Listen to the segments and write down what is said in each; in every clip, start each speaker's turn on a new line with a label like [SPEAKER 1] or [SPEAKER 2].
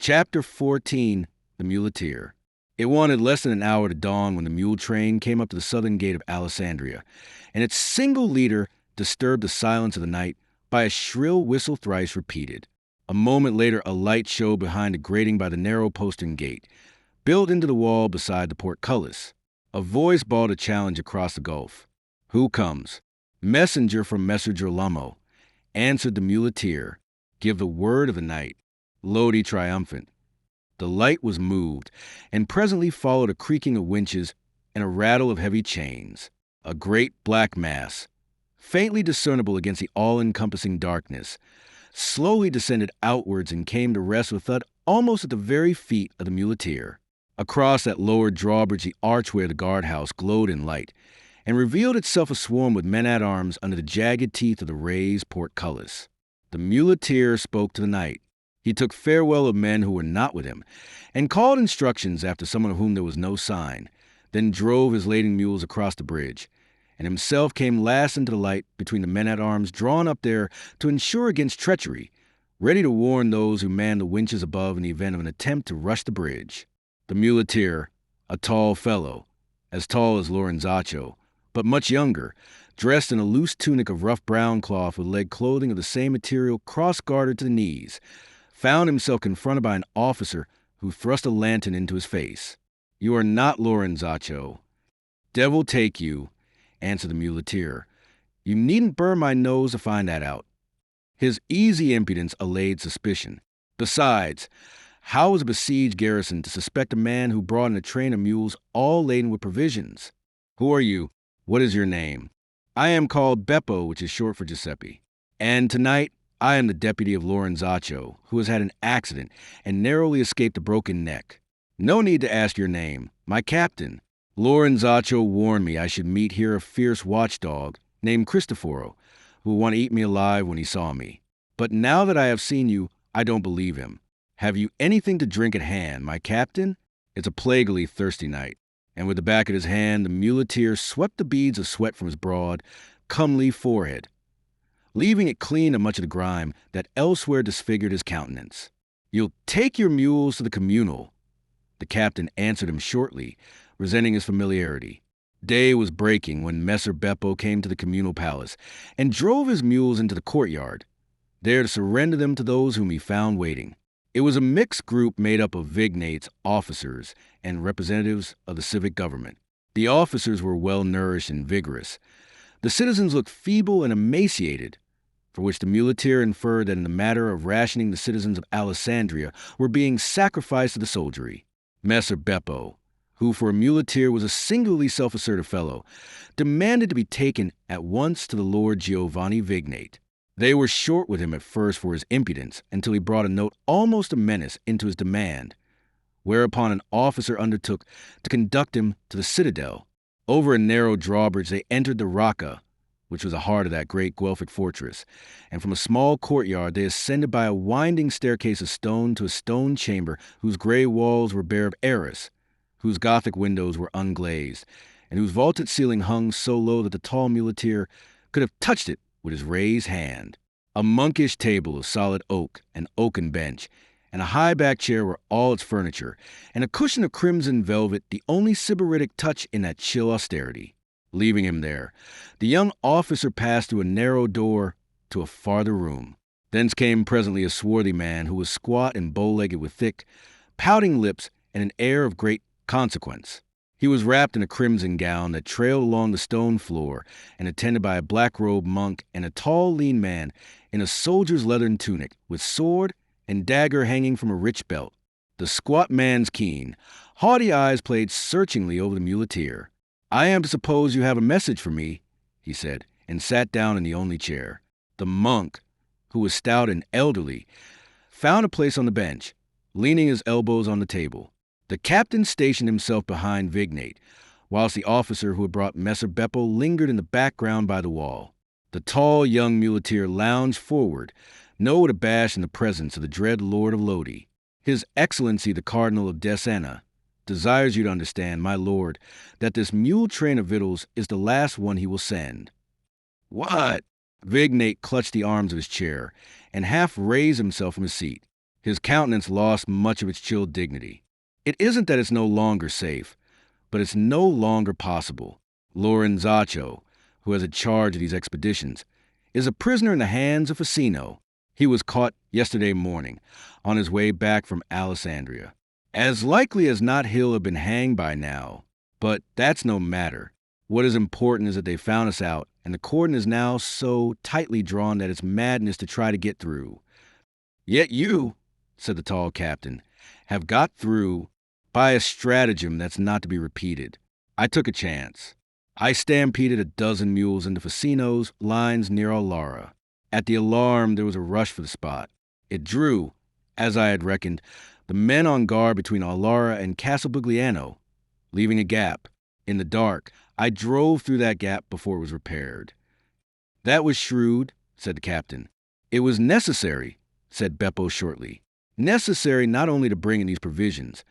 [SPEAKER 1] Chapter 14, The Muleteer. It wanted less than an hour to dawn when the mule train came up to the southern gate of Alessandria, and its single leader disturbed the silence of the night by a shrill whistle thrice repeated. A moment later, a light showed behind a grating by the narrow postern gate, built into the wall beside the portcullis. A voice bawled a challenge across the gulf. "Who comes?" "Messenger from Messer Girolamo," answered the muleteer. "Give the word of the night." Lodi triumphant. The light was moved, and presently followed a creaking of winches and a rattle of heavy chains. A great black mass, faintly discernible against the all-encompassing darkness, slowly descended outwards and came to rest with thud almost at the very feet of the muleteer. Across that lower drawbridge the archway of the guardhouse glowed in light, and revealed itself a swarm with men-at-arms under the jagged teeth of the raised portcullis. The muleteer spoke to the night. He took farewell of men who were not with him, and called instructions after someone of whom there was no sign, then drove his laden mules across the bridge, and himself came last into the light between the men-at-arms drawn up there to ensure against treachery, ready to warn those who manned the winches above in the event of an attempt to rush the bridge. The muleteer, a tall fellow, as tall as Lorenzaccio, but much younger, dressed in a loose tunic of rough brown cloth with leg clothing of the same material cross-gartered to the knees, found himself confronted by an officer who thrust a lantern into his face. "You are not Lorenzaccio." "Devil take you," answered the muleteer. "You needn't burn my nose to find that out." His easy impudence allayed suspicion. Besides, how was a besieged garrison to suspect a man who brought in a train of mules all laden with provisions? "Who are you? What is your name?" "I am called Beppo, which is short for Giuseppe. And tonight I am the deputy of Lorenzaccio, who has had an accident and narrowly escaped a broken neck." "No need to ask your name. My captain. Lorenzaccio warned me I should meet here a fierce watchdog named Cristoforo, who would want to eat me alive when he saw me. But now that I have seen you, I don't believe him. Have you anything to drink at hand, my captain?" "It's a plaguily thirsty night." And with the back of his hand, the muleteer swept the beads of sweat from his broad, comely forehead, leaving it clean of much of the grime that elsewhere disfigured his countenance. "You'll take your mules to the communal." The captain answered him shortly, resenting his familiarity. Day was breaking when Messer Beppo came to the communal palace and drove his mules into the courtyard, there to surrender them to those whom he found waiting. It was a mixed group made up of vignates, officers, and representatives of the civic government. The officers were well-nourished and vigorous. The citizens looked feeble and emaciated, for which the muleteer inferred that in the matter of rationing the citizens of Alessandria were being sacrificed to the soldiery. Messer Beppo, who for a muleteer was a singularly self-assertive fellow, demanded to be taken at once to the Lord Giovanni Vignate. They were short with him at first for his impudence, until he brought a note almost a menace into his demand, whereupon an officer undertook to conduct him to the citadel. Over a narrow drawbridge they entered the Rocca, which was the heart of that great Guelphic fortress, and from a small courtyard they ascended by a winding staircase of stone to a stone chamber whose gray walls were bare of arras, whose Gothic windows were unglazed, and whose vaulted ceiling hung so low that the tall muleteer could have touched it with his raised hand. A monkish table of solid oak, an oaken bench, and a high-backed chair were all its furniture, and a cushion of crimson velvet the only sybaritic touch in that chill austerity. Leaving him there, the young officer passed through a narrow door to a farther room. Thence came presently a swarthy man who was squat and bow-legged with thick, pouting lips and an air of great consequence. He was wrapped in a crimson gown that trailed along the stone floor and attended by a black-robed monk and a tall, lean man in a soldier's leathern tunic with sword and dagger hanging from a rich belt. The squat man's keen, haughty eyes played searchingly over the muleteer. "I am to suppose you have a message for me," he said, and sat down in the only chair. The monk, who was stout and elderly, found a place on the bench, leaning his elbows on the table. The captain stationed himself behind Vignate, whilst the officer who had brought Messer Beppo lingered in the background by the wall. The tall young muleteer lounged forward, no abashed in the presence of the dread Lord of Lodi. "His Excellency the Cardinal of Desena desires you to understand, my lord, that this mule train of victuals is the last one he will send." "What?" Vignate clutched the arms of his chair and half raised himself from his seat. His countenance lost much of its chill dignity. It isn't that it's no longer safe, but it's no longer possible. Lorenzaccio, who has a charge of these expeditions, is a prisoner in the hands of Facino. He was caught yesterday morning, on his way back from Alessandria. As likely as not, he'll have been hanged by now, but that's no matter. What is important is that they found us out, and the cordon is now so tightly drawn that it's madness to try to get through. Yet you, said the tall captain, have got through by a stratagem that's not to be repeated. I took a chance. I stampeded a dozen mules into Facino's lines near Alara. At the alarm, there was a rush for the spot. It drew, as I had reckoned, the men on guard between Alara and Castelbugliano, leaving a gap. In the dark, I drove through that gap before it was repaired. That was shrewd, said the captain. It was necessary, said Beppo shortly. Necessary not only to bring in these provisions,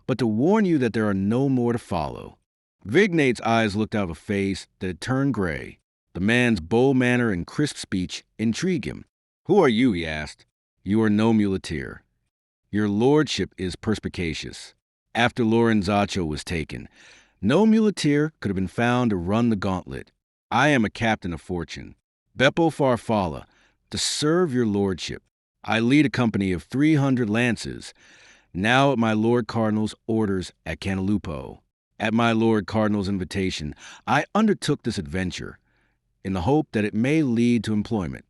[SPEAKER 1] but to warn you that there are no more to follow. Vignate's eyes looked out of a face that had turned gray. The man's bold manner and crisp speech intrigued him. Who are you? He asked. You are no muleteer. Your lordship is perspicacious. After Lorenzaccio was taken, no muleteer could have been found to run the gauntlet. I am a captain of fortune, Beppo Farfalla, to serve your lordship. I lead a company of 300 lances, now at my Lord Cardinal's orders at Cantalupo. At my Lord Cardinal's invitation, I undertook this adventure, in the hope that it may lead to employment.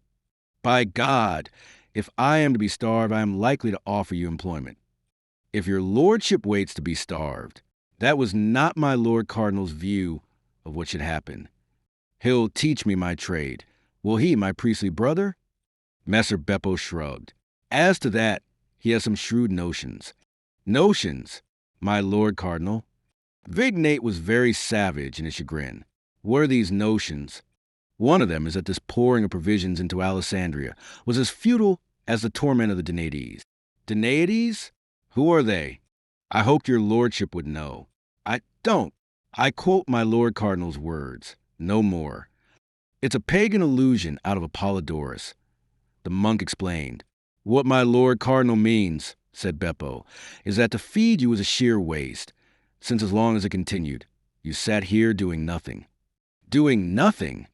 [SPEAKER 1] By God, if I am to be starved, I am likely to offer you employment. If your lordship waits to be starved, that was not my Lord Cardinal's view of what should happen. He'll teach me my trade. Will he, my priestly brother? Messer Beppo shrugged. As to that, he has some shrewd notions. Notions, my Lord Cardinal? Vignate was very savage in his chagrin. What are these notions? One of them is that this pouring of provisions into Alessandria was as futile as the torment of the Danaides. Danaides? Who are they? I hoped your lordship would know. I don't. I quote my Lord Cardinal's words, no more. It's a pagan illusion out of Apollodorus. The monk explained. What my Lord Cardinal means, said Beppo, is that to feed you is a sheer waste, since as long as it continued, you sat here doing nothing. Doing nothing?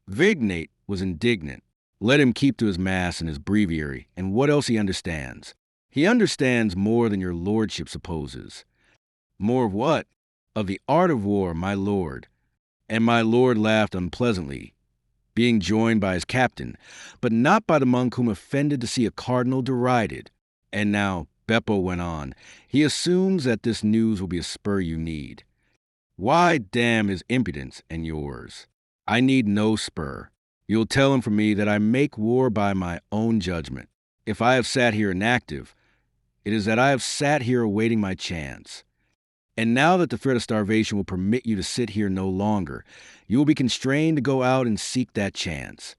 [SPEAKER 1] Vignate was indignant. Let him keep to his mass and his breviary, and what else he understands. He understands more than your lordship supposes. More of what? Of the art of war, my lord. And my lord laughed unpleasantly, being joined by his captain, but not by the monk whom offended to see a cardinal derided. And now, Beppo went on, he assumes that this news will be a spur you need. Why damn his impudence and yours? I need no spur. You'll tell him from me that I make war by my own judgment. If I have sat here inactive, it is that I have sat here awaiting my chance. And now that the threat of starvation will permit you to sit here no longer, you will be constrained to go out and seek that chance.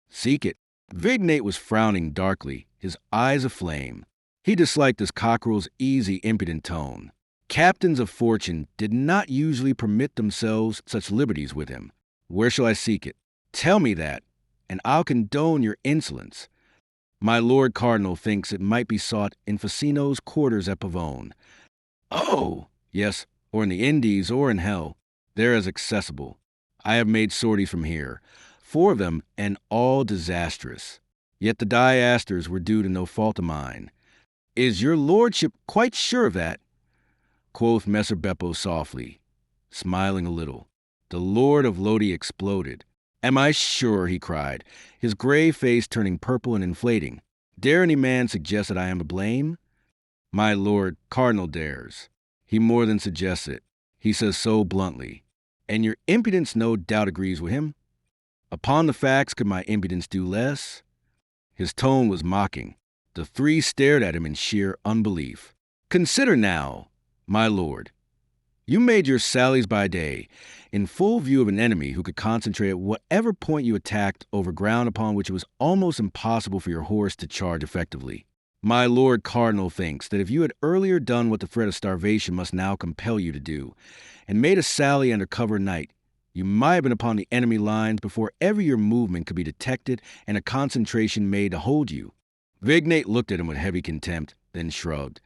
[SPEAKER 1] Seek it. Vignate was frowning darkly, his eyes aflame. He disliked this cockerel's easy, impudent tone. Captains of fortune did not usually permit themselves such liberties with him. Where shall I seek it? Tell me that, and I'll condone your insolence. My Lord Cardinal thinks it might be sought in Facino's quarters at Pavone. Oh, yes, or in the Indies or in hell. They're as accessible. I have made sorties from here, 4 of them, and all disastrous. Yet the diasters were due to no fault of mine. Is your lordship quite sure of that? Quoth Messer Beppo softly, smiling a little. The Lord of Lodi exploded. Am I sure? He cried, his gray face turning purple and inflating. Dare any man suggest that I am to blame? My Lord Cardinal dares. He more than suggests it. He says so bluntly. And your impudence no doubt agrees with him? Upon the facts, could my impudence do less? His tone was mocking. The 3 stared at him in sheer unbelief. Consider now, my lord. You made your sallies by day, in full view of an enemy who could concentrate at whatever point you attacked over ground upon which it was almost impossible for your horse to charge effectively. My Lord Cardinal thinks that if you had earlier done what the threat of starvation must now compel you to do, and made a sally under cover night, you might have been upon the enemy lines before ever your movement could be detected and a concentration made to hold you. Vignate looked at him with heavy contempt, then shrugged.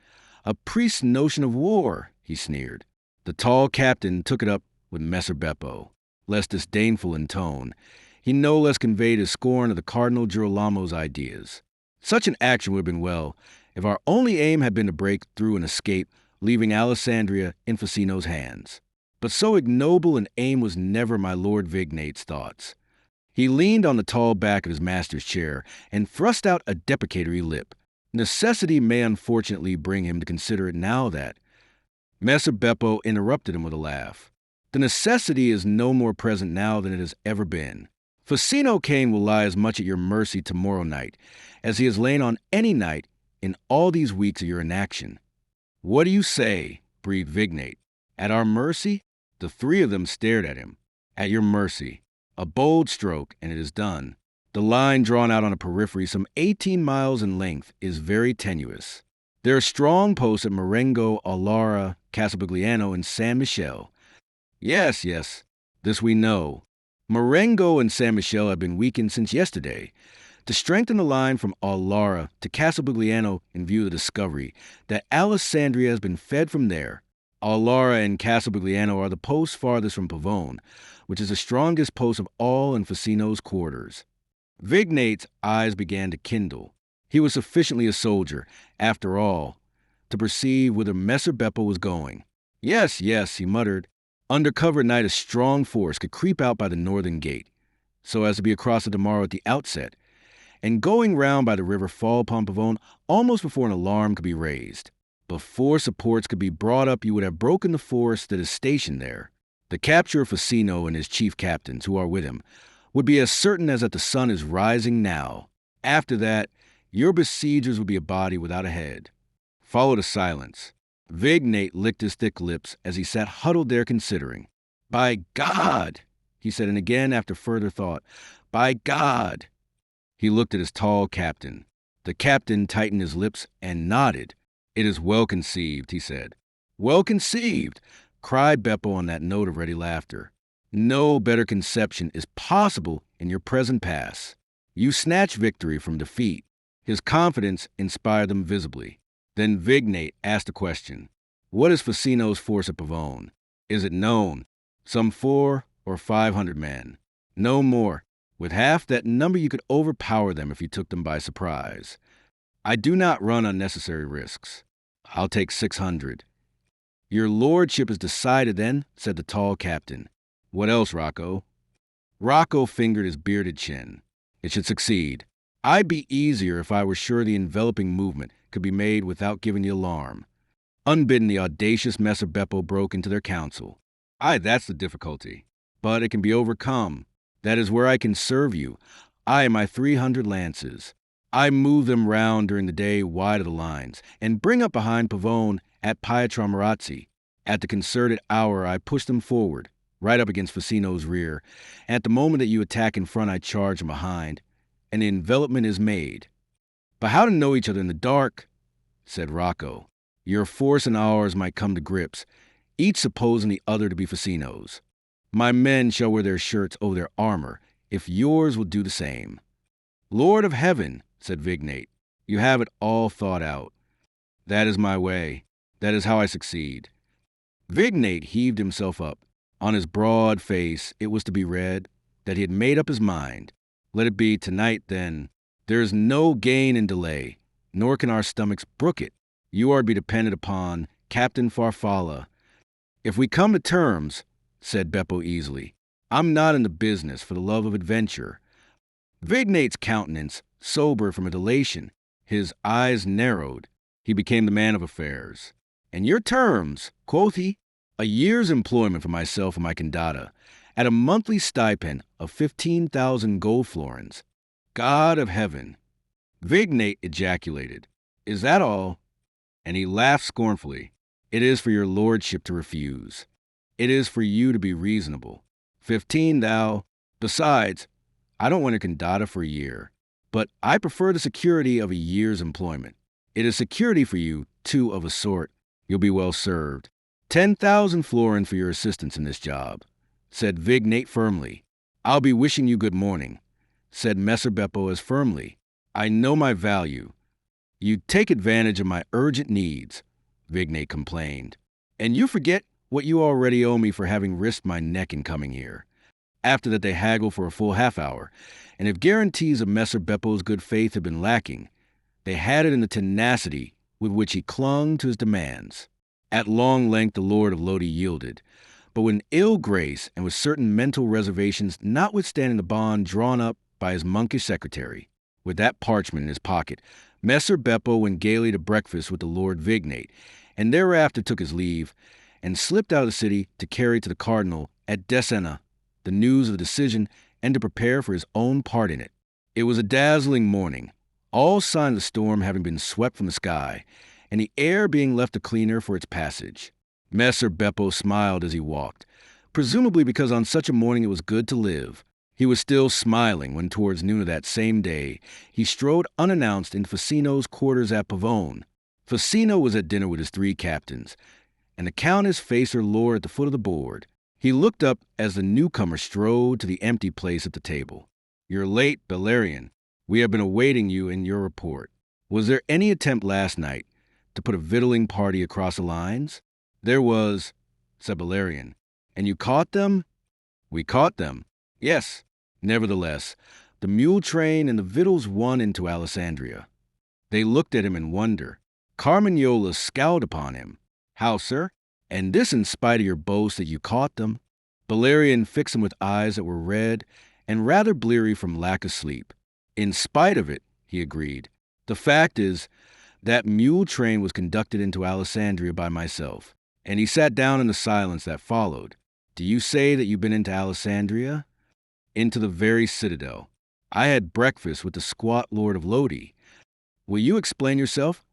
[SPEAKER 1] A priest's notion of war, he sneered. The tall captain took it up with Messer Beppo, less disdainful in tone. He no less conveyed his scorn of the Cardinal Girolamo's ideas. Such an action would have been well if our only aim had been to break through and escape, leaving Alessandria in Facino's hands. But so ignoble an aim was never my Lord Vignate's thoughts. He leaned on the tall back of his master's chair and thrust out a deprecatory lip. Necessity may unfortunately bring him to consider it now that... Messer Beppo interrupted him with a laugh. The necessity is no more present now than it has ever been. Facino Cane will lie as much at your mercy tomorrow night as he has lain on any night in all these weeks of your inaction. What do you say? Breathed Vignate. At our mercy? The three of them stared at him. At your mercy. A bold stroke, and it is done. The line drawn out on a periphery some 18 miles in length is very tenuous. There are strong posts at Marengo, Allara, Casabigliano, and San Michele. Yes, this we know. Marengo and San Michele have been weakened since yesterday. To strengthen the line from Allara to Casabigliano in view of the discovery that Alessandria has been fed from there, Allara and Casabigliano are the posts farthest from Pavone, which is the strongest post of all in Facino's quarters. Vignate's eyes began to kindle. He was sufficiently a soldier, after all, to perceive whither Messer Beppo was going. Yes, he muttered. Under cover at night a strong force could creep out by the northern gate, so as to be across it tomorrow at the outset, and going round by the river fall upon Pavone almost before an alarm could be raised. Before supports could be brought up, you would have broken the force that is stationed there. The capture of Facino and his chief captains, who are with him, would be as certain as that the sun is rising now. After that, your besiegers would be a body without a head. Followed a silence. Vignate licked his thick lips as he sat huddled there considering. By God, he said, and again after further thought, by God. He looked at his tall captain. The captain tightened his lips and nodded. It is well conceived, he said. Well conceived, cried Beppo on that note of ready laughter. No better conception is possible in your present pass. You snatch victory from defeat. His confidence inspired them visibly. Then Vignate asked a question. What is Facino's force at Pavone? Is it known? Some 400 or 500 men. No more. With half that number you could overpower them if you took them by surprise. I do not run unnecessary risks. I'll take 600. Your lordship is decided then, said the tall captain. What else, Rocco? Rocco fingered his bearded chin. It should succeed. I'd be easier if I were sure the enveloping movement could be made without giving the alarm. Unbidden, the audacious Messer Beppo broke into their council. Aye, that's the difficulty. But it can be overcome. That is where I can serve you. I and my 300 lances. I move them round during the day wide of the lines, and bring up behind Pavone at Pietramarazzi. At the concerted hour, I push them forward, right up against Facino's rear, and at the moment that you attack in front, I charge them behind, and the envelopment is made. But how to know each other in the dark? Said Rocco. Your force and ours might come to grips, each supposing the other to be Facino's. My men shall wear their shirts over their armor, if yours will do the same. Lord of heaven, said Vignate, you have it all thought out. That is my way. That is how I succeed. Vignate heaved himself up. On his broad face it was to be read that he had made up his mind. Let it be tonight, then. There is no gain in delay, nor can our stomachs brook it. You are to be depended upon, Captain Farfalla. If we come to terms, said Beppo easily, I'm not in the business for the love of adventure. Vignate's countenance sobered from elation. His eyes narrowed. He became the man of affairs. And your terms, quoth he, a year's employment for myself and my condata, at a monthly stipend of 15,000 gold florins. God of heaven! Vignate ejaculated. Is that all? And he laughed scornfully. It is for your lordship to refuse. It is for you to be reasonable. 15 thou. Besides, I don't want a condata for a year, but I prefer the security of a year's employment. It is security for you, too, of a sort. You'll be well served. 10,000 florins for your assistance in this job, said Vignate firmly. I'll be wishing you good morning, said Messer Beppo as firmly. I know my value. "You take advantage of my urgent needs," Vignate complained. "And you forget what you already owe me for having risked my neck in coming here." After that they haggled for a full half hour, and if guarantees of Messer Beppo's good faith had been lacking, they had it in the tenacity with which he clung to his demands. At long length the Lord of Lodi yielded, but with ill grace and with certain mental reservations notwithstanding the bond drawn up by his monkish secretary. With that parchment in his pocket, Messer Beppo went gaily to breakfast with the Lord Vignate, and thereafter took his leave, and slipped out of the city to carry to the cardinal at Desena the news of the decision and to prepare for his own part in it. It was a dazzling morning, all signs of the storm having been swept from the sky, and the air being left a cleaner for its passage. Messer Beppo smiled as he walked, presumably because on such a morning it was good to live. He was still smiling when towards noon of that same day he strode unannounced into Facino's quarters at Pavone. Facino was at dinner with his 3 captains, and the Countess faced her lord at the foot of the board. He looked up as the newcomer strode to the empty place at the table. "You're late, Bellarion. We have been awaiting you in your report. Was there any attempt last night to put a victualling party across the lines?" "There was," said Bellarion. "And you caught them?" "We caught them. Yes. Nevertheless, the mule train and the victuals won into Alessandria." They looked at him in wonder. Carmagnola scowled upon him. "How, sir? And this in spite of your boast that you caught them?" Bellarion fixed him with eyes that were red and rather bleary from lack of sleep. "In spite of it," he agreed. "The fact is, that mule train was conducted into Alessandria by myself." And he sat down in the silence that followed. "Do you say that you've been into Alessandria?" "Into the very citadel. I had breakfast with the squat lord of Lodi." "Will you explain yourself?"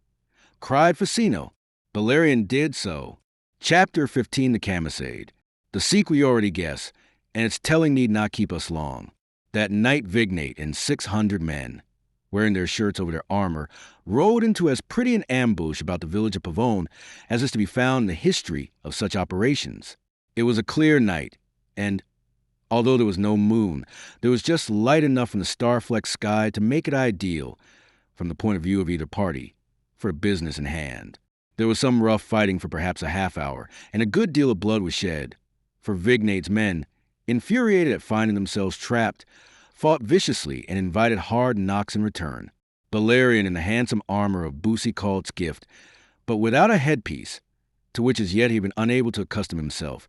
[SPEAKER 1] cried Facino. Bellarion did so. Chapter 15, the Camisade. The sequel you already guess, and its telling need not keep us long. That knight Vignate and 600 men, wearing their shirts over their armor, rode into as pretty an ambush about the village of Pavone as is to be found in the history of such operations. It was a clear night, and, although there was no moon, there was just light enough in the star-flecked sky to make it ideal, from the point of view of either party, for business in hand. There was some rough fighting for perhaps a half hour, and a good deal of blood was shed, for Vignate's men, infuriated at finding themselves trapped, fought viciously and invited hard knocks in return. Bellarion in the handsome armor of Boucicault's gift, but without a headpiece, to which as yet he had been unable to accustom himself,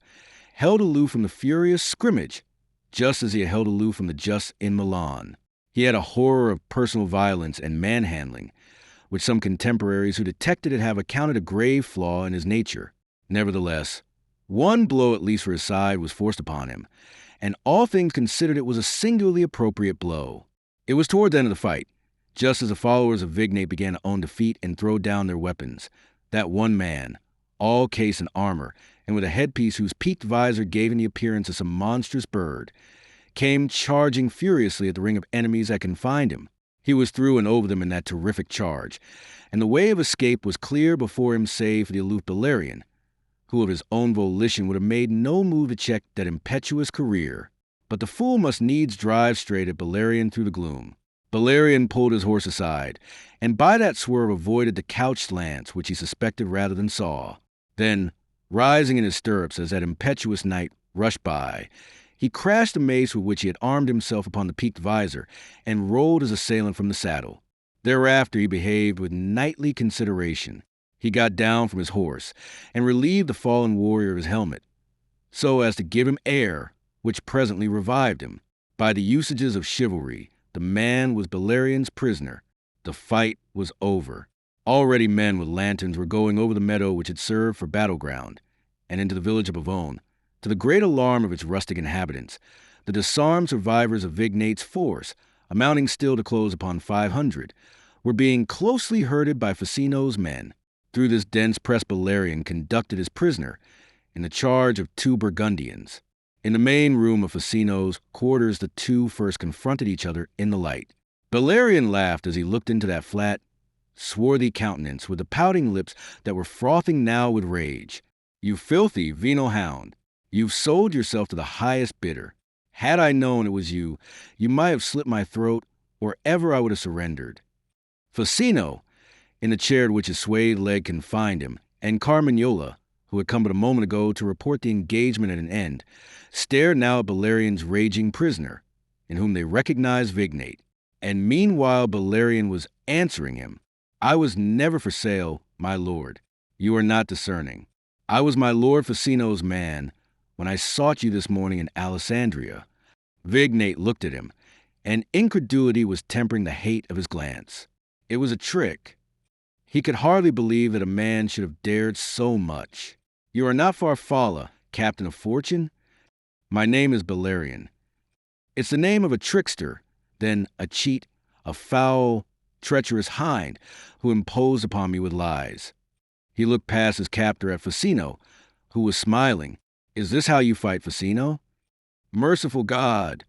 [SPEAKER 1] held aloof from the furious scrimmage, just as he had held aloof from the just in Milan. He had a horror of personal violence and manhandling, which some contemporaries who detected it have accounted a grave flaw in his nature. Nevertheless, one blow at least for his side was forced upon him, and all things considered it was a singularly appropriate blow. It was toward the end of the fight, just as the followers of Vignate began to own defeat and throw down their weapons, that one man, all case in armor, and with a headpiece whose peaked visor gave him the appearance of some monstrous bird, came charging furiously at the ring of enemies that confined him. He was through and over them in that terrific charge, and the way of escape was clear before him save for the aloof Bellarion, who of his own volition would have made no move to check that impetuous career. But the fool must needs drive straight at Bellarion through the gloom. Bellarion pulled his horse aside, and by that swerve avoided the couched lance which he suspected rather than saw. Then, rising in his stirrups as that impetuous knight rushed by, he crashed the mace with which he had armed himself upon the peaked visor, and rolled his assailant from the saddle. Thereafter he behaved with knightly consideration. He got down from his horse, and relieved the fallen warrior of his helmet, so as to give him air, which presently revived him. By the usages of chivalry, the man was Bellarion's prisoner. The fight was over. Already men with lanterns were going over the meadow which had served for battleground, and into the village of Pavone. To the great alarm of its rustic inhabitants, the disarmed survivors of Vignate's force, amounting still to close upon 500, were being closely herded by Facino's men. Through this dense press Bellarion conducted his prisoner, in the charge of 2 Burgundians. In the main room of Facino's quarters the two first confronted each other in the light. Bellarion laughed as he looked into that flat, swarthy countenance with the pouting lips that were frothing now with rage. "You filthy venal hound! You've sold yourself to the highest bidder. Had I known it was you, you might have slit my throat, or ever I would have surrendered." "Facino, in the chair at which his swayed leg confined him, and Carmignola, who had come but a moment ago to report the engagement at an end, stared now at Bellarion's raging prisoner, in whom they recognized Vignate. And meanwhile Bellarion was answering him. I was never for sale, my lord. You are not discerning. I was my lord Facino's man when I sought you this morning in Alessandria. Vignate looked at him, and incredulity was tempering the hate of his glance. It was a trick. He could hardly believe that a man should have dared so much. You are not Farfalla, captain of fortune? My name is Bellarion. It's the name of a trickster, then a cheat, a foul, treacherous hind who imposed upon me with lies. He looked past his captor at Facino, who was smiling. Is this how you fight, Facino? Merciful God!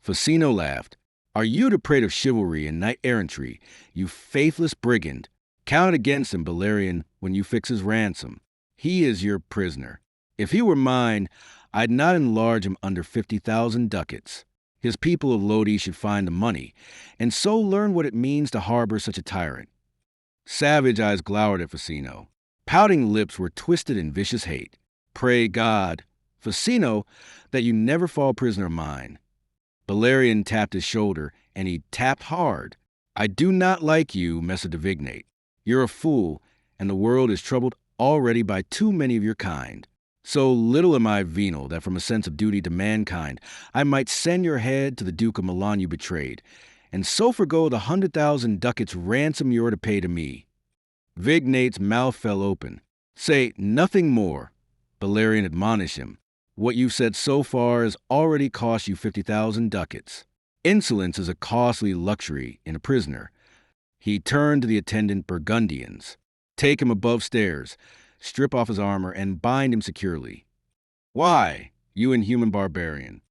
[SPEAKER 1] Facino laughed. Are you to prate of chivalry and knight-errantry, you faithless brigand? Count against him, Bellarion, when you fix his ransom. He is your prisoner. If he were mine, I'd not enlarge him under 50,000 ducats. His people of Lodi should find the money, and so learn what it means to harbor such a tyrant. Savage eyes glowered at Facino. Pouting lips were twisted in vicious hate. Pray God, Facino, that you never fall prisoner of mine. Bellarion tapped his shoulder, and he tapped hard. I do not like you, Messer de Vignate. You're a fool, and the world is troubled already by too many of your kind. So little am I venal that from a sense of duty to mankind I might send your head to the Duke of Milan you betrayed, and so forgo the 100,000 ducats ransom you are to pay to me. Vignate's mouth fell open. Say nothing more, Bellarion admonished him. What you've said so far has already cost you 50,000 ducats. Insolence is a costly luxury in a prisoner. He turned to the attendant Burgundians. Take him above stairs, strip off his armor, and bind him securely. Why, you inhuman barbarian?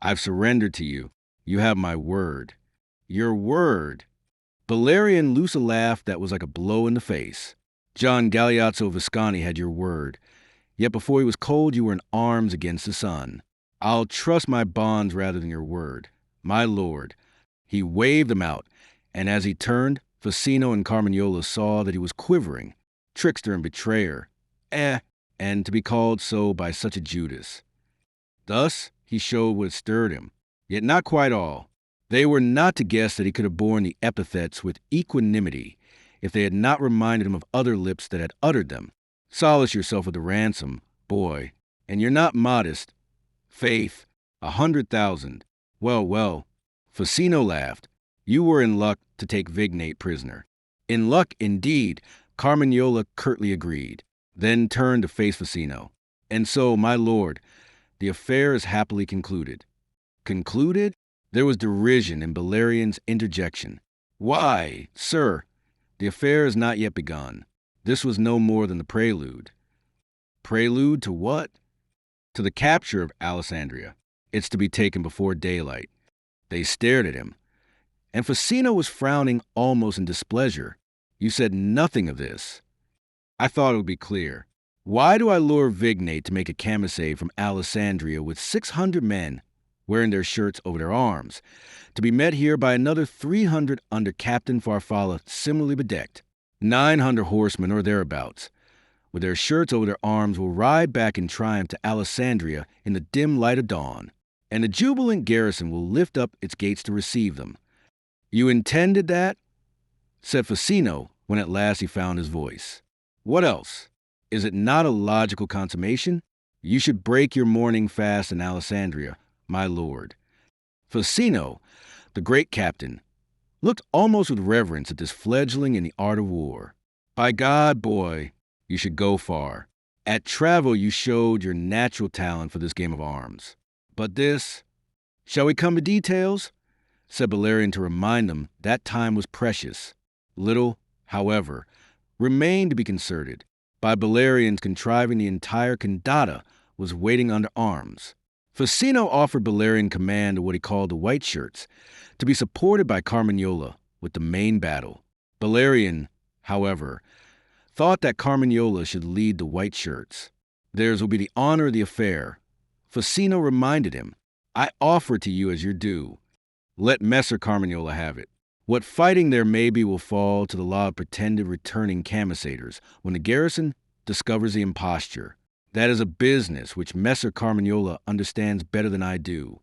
[SPEAKER 1] I've surrendered to you. You have my word. Your word. Bellarion loosed a laugh that was like a blow in the face. John Galeazzo Visconti had your word. Yet before he was cold, you were in arms against the sun. I'll trust my bonds rather than your word. My lord. He waved them out, and as he turned, Facino and Carmignola saw that he was quivering, trickster and betrayer. And to be called so by such a Judas. Thus he showed what stirred him, yet not quite all. They were not to guess that he could have borne the epithets with equanimity if they had not reminded him of other lips that had uttered them. Solace yourself with the ransom, boy, and you're not modest. Faith, 100,000. Well, well. Facino laughed. You were in luck to take Vignate prisoner. In luck, indeed, Carmignola curtly agreed, then turned to face Facino. And so, my lord, the affair is happily concluded. Concluded? There was derision in Bellarion's interjection. Why, sir, the affair is not yet begun. This was no more than the prelude. Prelude to what? To the capture of Alessandria. It's to be taken before daylight. They stared at him, and Facino was frowning almost in displeasure. You said nothing of this. I thought it would be clear. Why do I lure Vignate to make a camisade from Alessandria with 600 men, wearing their shirts over their arms, to be met here by another 300 under Captain Farfalla similarly bedecked? 900 horsemen or thereabouts, with their shirts over their arms, will ride back in triumph to Alessandria in the dim light of dawn, and the jubilant garrison will lift up its gates to receive them. You intended that? Said Facino, when at last he found his voice. What else? Is it not a logical consummation? You should break your morning fast in Alessandria, my lord. Facino, the great captain, looked almost with reverence at this fledgling in the art of war. By God, boy, you should go far. At travel you showed your natural talent for this game of arms. But this... Shall we come to details? Said Bellarion to remind them that time was precious. Little, however, remained to be concerted. By Bellarion's contriving the entire condata was waiting under arms. Facino offered Bellarion command of what he called the White Shirts, to be supported by Carmignola with the main battle. Bellarion, however, thought that Carmignola should lead the White Shirts. Theirs will be the honor of the affair. Facino reminded him, I offer to you as your due. Let Messer Carmignola have it. What fighting there may be will fall to the law of pretended returning camissadors when the garrison discovers the imposture. That is a business which Messer Carmagnola understands better than I do.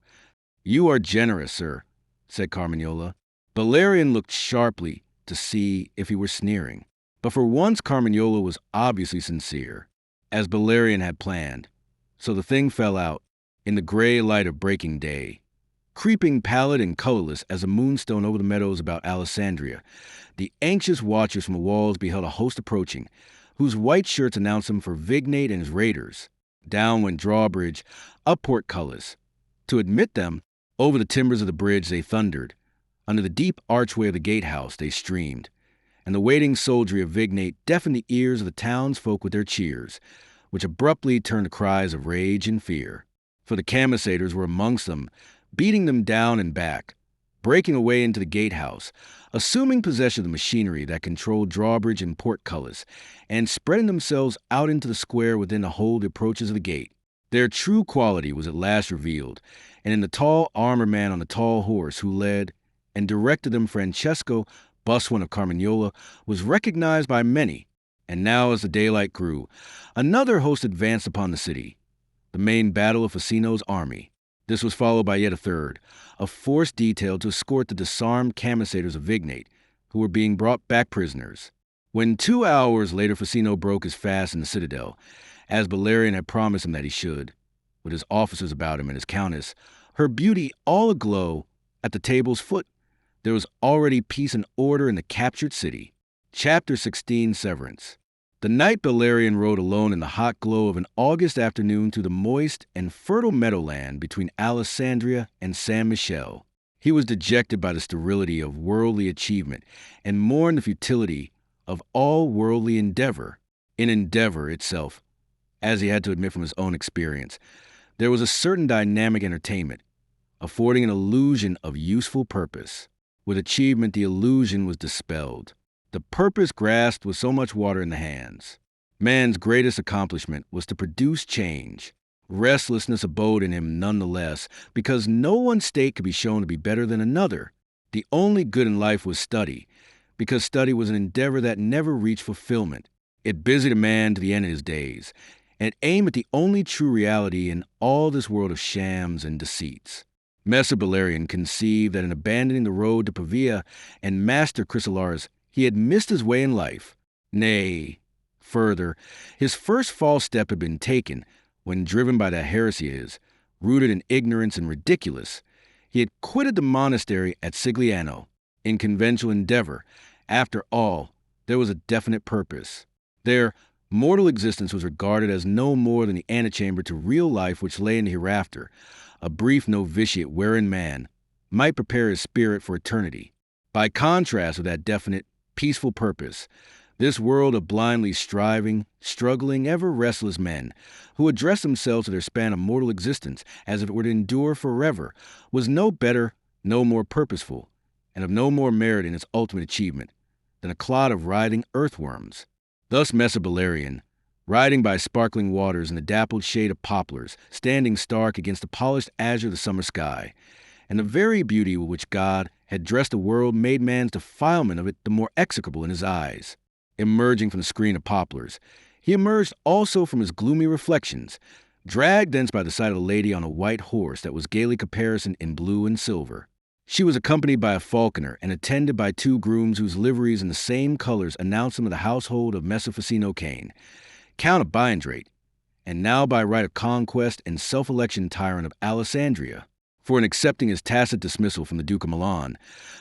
[SPEAKER 1] You are generous, sir, said Carmagnola. Bellarion looked sharply to see if he were sneering. But for once Carmagnola was obviously sincere, as Bellarion had planned. So the thing fell out in the gray light of breaking day. Creeping pallid and colorless as a moonstone over the meadows about Alessandria, the anxious watchers from the walls beheld a host approaching, whose white shirts announced them for Vignate and his raiders. Down went drawbridge, up portcullis. To admit them, over the timbers of the bridge they thundered. Under the deep archway of the gatehouse they streamed, and the waiting soldiery of Vignate deafened the ears of the townsfolk with their cheers, which abruptly turned to cries of rage and fear. For the camissadors were amongst them, beating them down and back, breaking away into the gatehouse, assuming possession of the machinery that controlled drawbridge and portcullis, and spreading themselves out into the square within to hold the approaches of the gate. Their true quality was at last revealed, and in the tall armored man on the tall horse who led and directed them, Francesco, Buswan of Carmagnola, was recognized by many, and now as the daylight grew, another host advanced upon the city, the main battle of Facino's army. This was followed by yet a third, a force detailed to escort the disarmed camissadors of Vignate, who were being brought back prisoners. When 2 hours later Facino broke his fast in the citadel, as Bellarion had promised him that he should, with his officers about him and his countess, her beauty all aglow at the table's foot, there was already peace and order in the captured city. Chapter 16, Severance. The night Bellarion rode alone in the hot glow of an August afternoon through the moist and fertile meadowland between Alessandria and San Michele. He was dejected by the sterility of worldly achievement and mourned the futility of all worldly endeavor. In endeavor itself, as he had to admit from his own experience, there was a certain dynamic entertainment, affording an illusion of useful purpose. With achievement, the illusion was dispelled. The purpose grasped with so much water in the hands. Man's greatest accomplishment was to produce change. Restlessness abode in him nonetheless, because no one state could be shown to be better than another. The only good in life was study, because study was an endeavor that never reached fulfillment. It busied a man to the end of his days, and aimed at the only true reality in all this world of shams and deceits. Messer Bellarion conceived that in abandoning the road to Pavia and Master Chrysolaus, he had missed his way in life. Nay, further, his first false step had been taken when, driven by that heresy of his, rooted in ignorance and ridiculous, he had quitted the monastery at Sigliano. In conventional endeavor, after all, there was a definite purpose. Their mortal existence was regarded as no more than the antechamber to real life which lay in the hereafter, a brief novitiate wherein man might prepare his spirit for eternity. By contrast with that definite, peaceful purpose, this world of blindly striving, struggling, ever restless men, who address themselves to their span of mortal existence as if it were to endure forever, was no better, no more purposeful, and of no more merit in its ultimate achievement than a clod of writhing earthworms. Thus Messer Bellarion, riding by sparkling waters in the dappled shade of poplars, standing stark against the polished azure of the summer sky, and the very beauty with which God had dressed the world made man's defilement of it the more execrable in his eyes. Emerging from the screen of poplars, he emerged also from his gloomy reflections, dragged thence by the sight of a lady on a white horse that was gaily caparisoned in blue and silver. She was accompanied by a falconer and attended by 2 grooms whose liveries in the same colors announced them of the household of Messer Facino Cane, Count of Biandrate, and now by right of conquest and self-election tyrant of Alessandria. For in accepting his tacit dismissal from the Duke of Milan,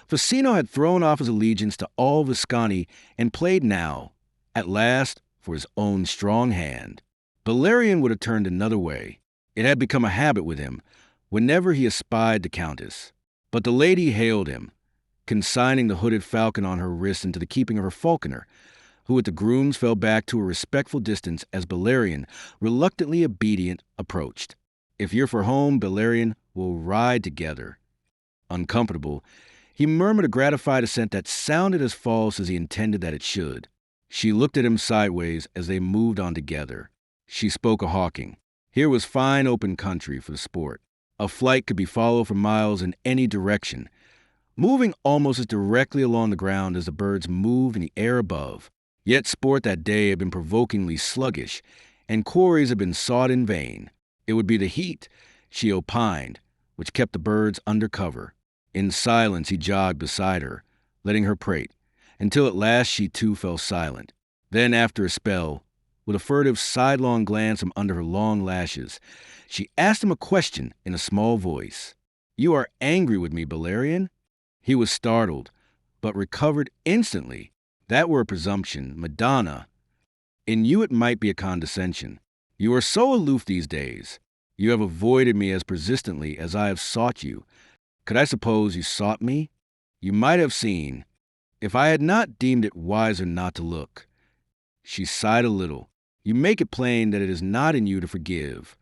[SPEAKER 1] Facino had thrown off his allegiance to all Visconti and played now, at last, for his own strong hand. Bellarion would have turned another way. It had become a habit with him whenever he espied the Countess. But the lady hailed him, consigning the hooded falcon on her wrist into the keeping of her falconer, who with the grooms fell back to a respectful distance as Bellarion, reluctantly obedient, approached. If you're for home, Bellarion, we'll ride together. Uncomfortable, he murmured a gratified assent that sounded as false as he intended that it should. She looked at him sideways as they moved on together. She spoke of hawking. Here was fine open country for the sport. A flight could be followed for miles in any direction, moving almost as directly along the ground as the birds move in the air above. Yet sport that day had been provokingly sluggish, and quarries had been sought in vain. It would be the heat, she opined, which kept the birds under cover. In silence he jogged beside her, letting her prate, until at last she too fell silent. Then, after a spell, with a furtive sidelong glance from under her long lashes, she asked him a question in a small voice. "You are angry with me, Bellarion?" He was startled, but recovered instantly. That were a presumption. Madonna. In you it might be a condescension. You are so aloof these days. You have avoided me as persistently as I have sought you. Could I suppose you sought me? You might have seen, if I had not deemed it wiser not to look. She sighed a little. You make it plain that it is not in you to forgive.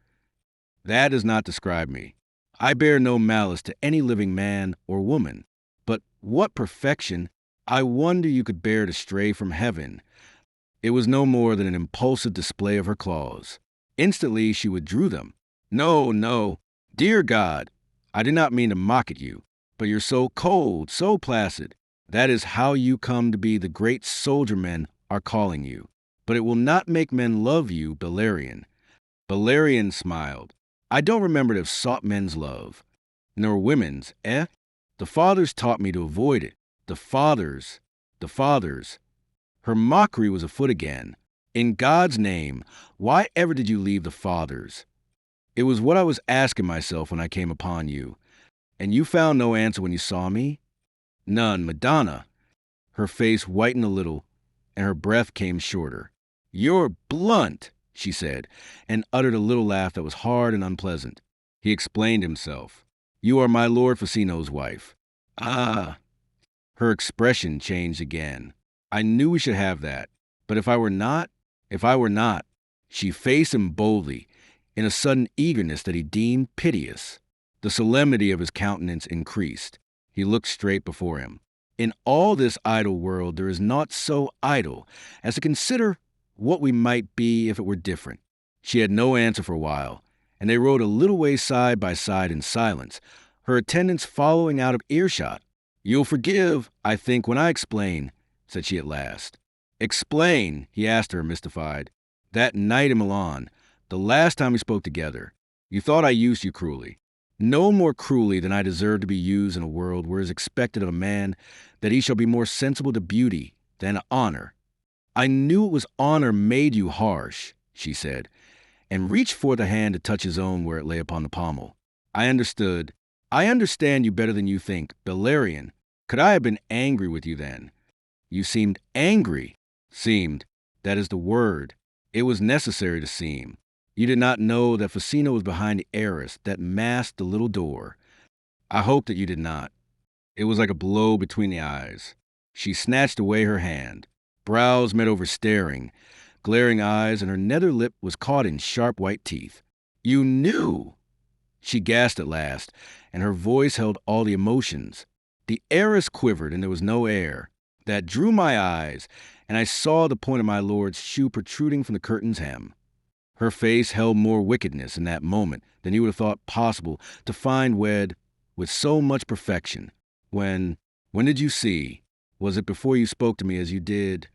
[SPEAKER 1] That does not describe me. I bear no malice to any living man or woman. But what perfection! I wonder you could bear to stray from heaven. It was no more than an impulsive display of her claws. Instantly she withdrew them. No, no, dear God, I did not mean to mock at you, but you're so cold, so placid. That is how you come to be the great soldier men are calling you. But it will not make men love you, Bellarion. Bellarion smiled. I don't remember to have sought men's love, nor women's, eh? The fathers taught me to avoid it. The fathers. Her mockery was afoot again. In God's name, why ever did you leave the fathers? It was what I was asking myself when I came upon you. And you found no answer when you saw me? None, Madonna. Her face whitened a little, and her breath came shorter. You're blunt, she said, and uttered a little laugh that was hard and unpleasant. He explained himself. You are my Lord Facino's wife. Ah. Her expression changed again. I knew we should have that. But if I were not, she faced him boldly, in a sudden eagerness that he deemed piteous. The solemnity of his countenance increased. He looked straight before him. In all this idle world there is naught so idle as to consider what we might be if it were different. She had no answer for a while, and they rode a little way side by side in silence, her attendants following out of earshot. You'll forgive, I think, when I explain, said she at last. Explain, he asked her, mystified. That night in Milan, the last time we spoke together, you thought I used you cruelly. No more cruelly than I deserve to be used in a world where it is expected of a man that he shall be more sensible to beauty than to honor. I knew it was honor made you harsh, she said, and reached forth a hand to touch his own where it lay upon the pommel. I understood. I understand you better than you think. Bellarion, could I have been angry with you then? You seemed angry. Seemed. That is the word. It was necessary to seem. You did not know that Facino was behind the arras that masked the little door. I hope that you did not. It was like a blow between the eyes. She snatched away her hand. Brows met over staring, glaring eyes, and her nether lip was caught in sharp white teeth. You knew! She gasped at last, and her voice held all the emotions. The arras quivered, and there was no air. That drew my eyes, and I saw the point of my lord's shoe protruding from the curtain's hem. Her face held more wickedness in that moment than you would have thought possible to find wed with so much perfection. When did you see? Was it before you spoke to me as you did?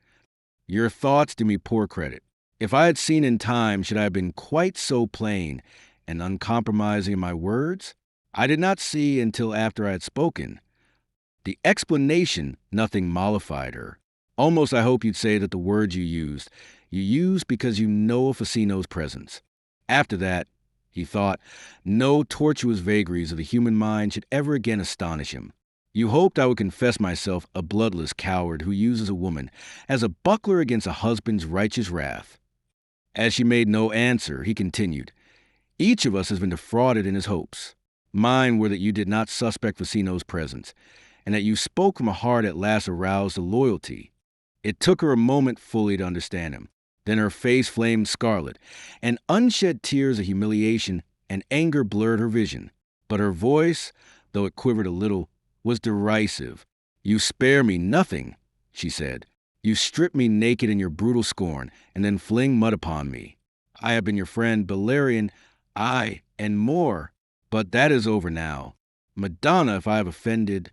[SPEAKER 1] Your thoughts do me poor credit. If I had seen in time, should I have been quite so plain and uncompromising in my words? I did not see until after I had spoken. The explanation, nothing mollified her. Almost I hope you'd say that the words you used because you know of Facino's presence. After that, he thought, no tortuous vagaries of the human mind should ever again astonish him. You hoped I would confess myself a bloodless coward who uses a woman as a buckler against a husband's righteous wrath. As she made no answer, he continued, each of us has been defrauded in his hopes. Mine were that you did not suspect Facino's presence, and that you spoke from a heart at last aroused to loyalty. It took her a moment fully to understand him. Then her face flamed scarlet, and unshed tears of humiliation and anger blurred her vision. But her voice, though it quivered a little, was derisive. You spare me nothing, she said. You strip me naked in your brutal scorn, and then fling mud upon me. I have been your friend, Bellarion, aye, and more. But that is over now. Madonna, if I have offended...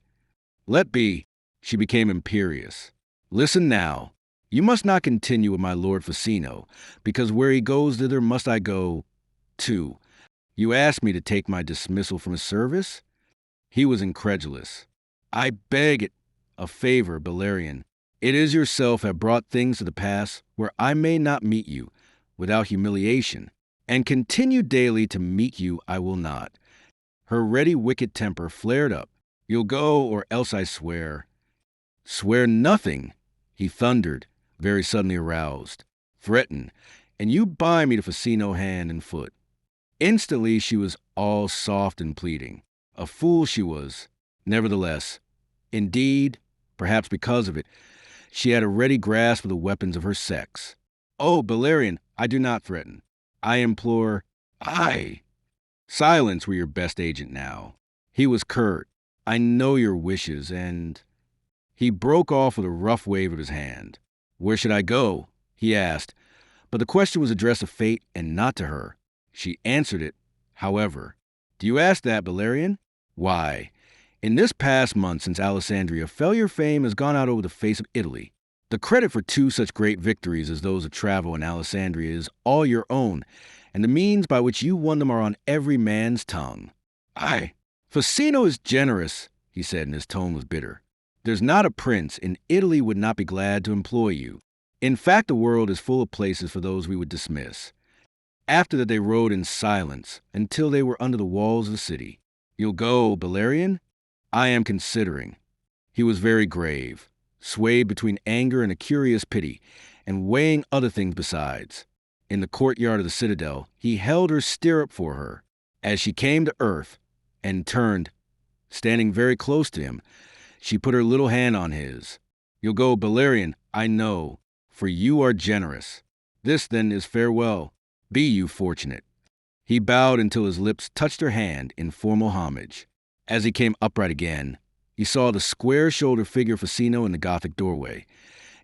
[SPEAKER 1] Let be. She became imperious. Listen now. You must not continue with my lord Facino, because where he goes thither must I go, too. You asked me to take my dismissal from his service? He was incredulous. I beg it, a favor, Bellarion. It is yourself have brought things to the pass where I may not meet you without humiliation, and continue daily to meet you I will not. Her ready wicked temper flared up. You'll go, or else I swear. Swear nothing, he thundered, very suddenly aroused. Threaten, and you bind me to Facino hand and foot. Instantly she was all soft and pleading. A fool she was, nevertheless. Indeed, perhaps because of it, she had a ready grasp of the weapons of her sex. Oh, Bellarion, I do not threaten. I implore. I. Silence were your best agent now. He was curt. I know your wishes, and... He broke off with a rough wave of his hand. Where should I go? He asked, but the question was addressed to fate and not to her. She answered it, however. Do you ask that, Bellarion? Why, in this past month since Alessandria fell, your fame has gone out over the face of Italy. The credit for two such great victories as those of Travo and Alessandria is all your own, and the means by which you won them are on every man's tongue. Aye, Facino is generous, he said, and his tone was bitter. There's not a prince in Italy would not be glad to employ you. In fact, the world is full of places for those we would dismiss. After that they rode in silence until they were under the walls of the city. You'll go, Bellarion? I am considering. He was very grave, swayed between anger and a curious pity, and weighing other things besides. In the courtyard of the citadel, he held her stirrup for her, as she came to earth, and turned, standing very close to him. She put her little hand on his. You'll go, Bellarion, I know, for you are generous. This, then, is farewell. Be you fortunate. He bowed until his lips touched her hand in formal homage. As he came upright again, he saw the square-shouldered figure of Facino in the Gothic doorway.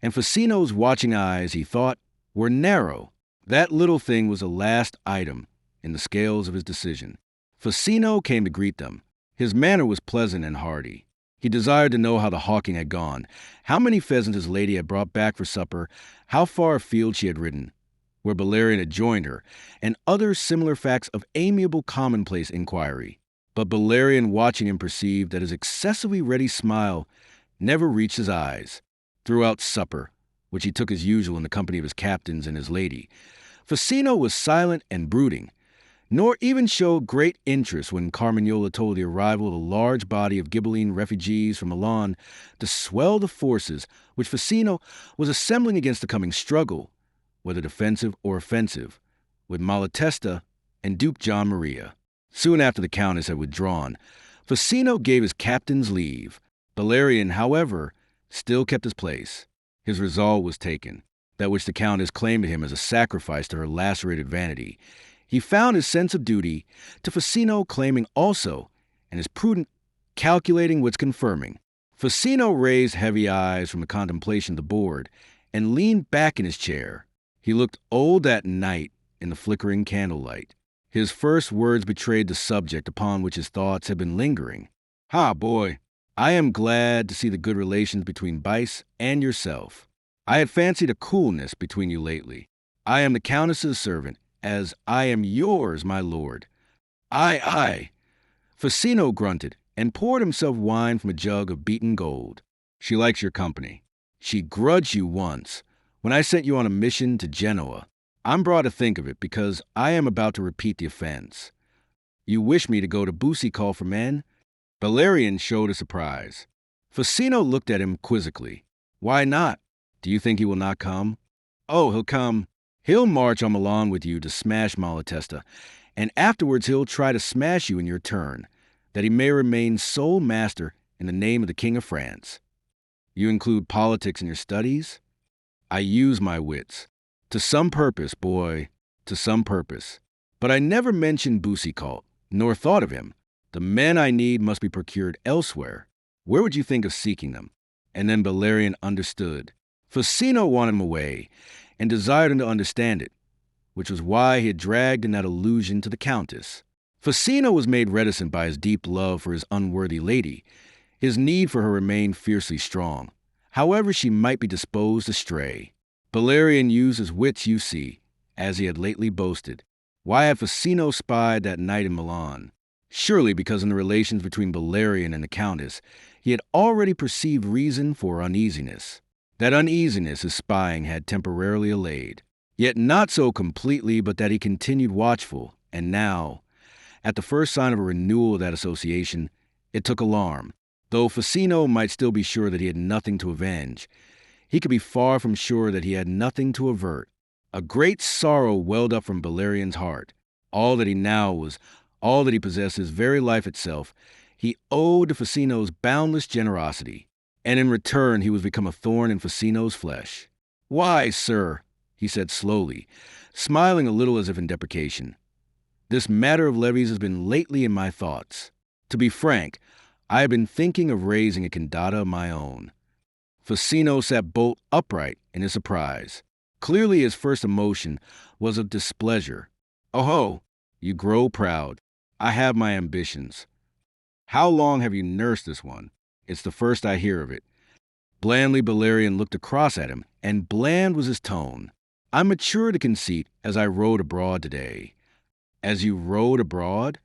[SPEAKER 1] And Facino's watching eyes, he thought, were narrow. That little thing was the last item in the scales of his decision. Facino came to greet them. His manner was pleasant and hearty. He desired to know how the hawking had gone, how many pheasants his lady had brought back for supper, how far afield she had ridden, where Bellarion had joined her, and other similar facts of amiable commonplace inquiry. But Bellarion, watching him, perceived that his excessively ready smile never reached his eyes. Throughout supper, which he took as usual in the company of his captains and his lady, Facino was silent and brooding, nor even showed great interest when Carmagnola told the arrival of a large body of Ghibelline refugees from Milan to swell the forces which Facino was assembling against the coming struggle, whether defensive or offensive, with Malatesta and Duke John Maria. Soon after the Countess had withdrawn, Facino gave his captains leave. Bellarion, however, still kept his place. His resolve was taken, that which the Countess claimed to him as a sacrifice to her lacerated vanity. He found his sense of duty to Facino claiming also, and his prudent calculating was confirming. Facino raised heavy eyes from the contemplation of the board and leaned back in his chair. He looked old that night in the flickering candlelight. His first words betrayed the subject upon which his thoughts had been lingering. "Ha, boy, I am glad to see the good relations between Bice and yourself. I had fancied a coolness between you lately. I am the Countess's servant, as I am yours, my lord." Aye. Facino grunted and poured himself wine from a jug of beaten gold. She likes your company. She grudged you once, when I sent you on a mission to Genoa. I'm brought to think of it because I am about to repeat the offense. You wish me to go to Boucicault for men? Bellarion showed a surprise. Facino looked at him quizzically. Why not? Do you think he will not come? Oh, he'll come. He'll march on Milan with you to smash Malatesta, and afterwards he'll try to smash you in your turn, that he may remain sole master in the name of the King of France. You include politics in your studies? I use my wits. To some purpose, boy, to some purpose. But I never mentioned Boucicault, nor thought of him. The men I need must be procured elsewhere. Where would you think of seeking them? And then Bellarion understood. Facino wanted him away, and desired him to understand it, which was why he had dragged in that allusion to the Countess. Facino was made reticent by his deep love for his unworthy lady. His need for her remained fiercely strong. However she might be disposed to stray. Bellarion used his wits, you see, as he had lately boasted. Why had Facino spied that night in Milan? Surely because in the relations between Bellarion and the Countess, he had already perceived reason for uneasiness. That uneasiness his spying had temporarily allayed. Yet not so completely, but that he continued watchful, and now, at the first sign of a renewal of that association, it took alarm. Though Facino might still be sure that he had nothing to avenge, he could be far from sure that he had nothing to avert. A great sorrow welled up from Bellarion's heart. All that he possessed, his very life itself, he owed to Facino's boundless generosity, and in return he was become a thorn in Facino's flesh. "Why, sir," he said slowly, smiling a little as if in deprecation, "this matter of levies has been lately in my thoughts. To be frank, I have been thinking of raising a candidata of my own." Facino sat bolt upright in his surprise. Clearly his first emotion was of displeasure. "Oh, you grow proud. I have my ambitions." "How long have you nursed this one? It's the first I hear of it." Blandly Bellarion looked across at him, and bland was his tone. "I matured a conceit as I rode abroad today." "As you rode abroad?"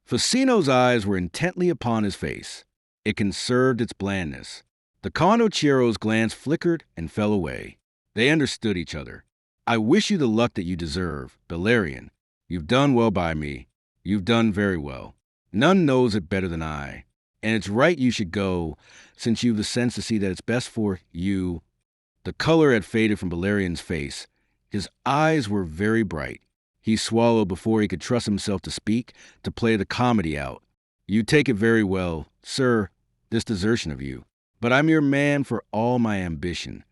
[SPEAKER 1] Facino's eyes were intently upon his face. It conserved its blandness. The condotiero's glance flickered and fell away. They understood each other. "I wish you the luck that you deserve, Bellarion. You've done well by me. You've done very well. None knows it better than I. And it's right you should go, since you've the sense to see that it's best for you." The color had faded from Bellarion's face. His eyes were very bright. He swallowed before he could trust himself to speak, to play the comedy out. "You take it very well, sir, this desertion of you. But I'm your man for all my ambition."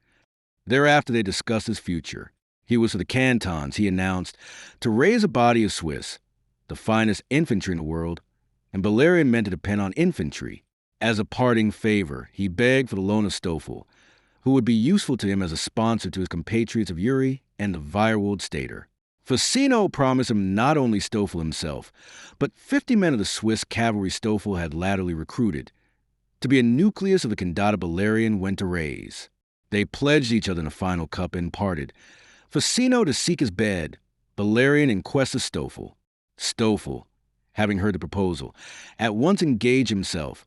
[SPEAKER 1] Thereafter they discussed his future. He was for the cantons, he announced, to raise a body of Swiss, the finest infantry in the world, and Bellarion meant to depend on infantry. As a parting favor, he begged for the loan of Stoffel, who would be useful to him as a sponsor to his compatriots of Uri and the Weierwaldstädter. Facino promised him not only Stoffel himself, but 50 men of the Swiss cavalry Stoffel had latterly recruited, to be a nucleus of the candidata Bellarion went to raise. They pledged each other in a final cup and parted. Facino to seek his bed, Bellarion in quest of Stoffel. Stoffel, having heard the proposal, at once engaged himself,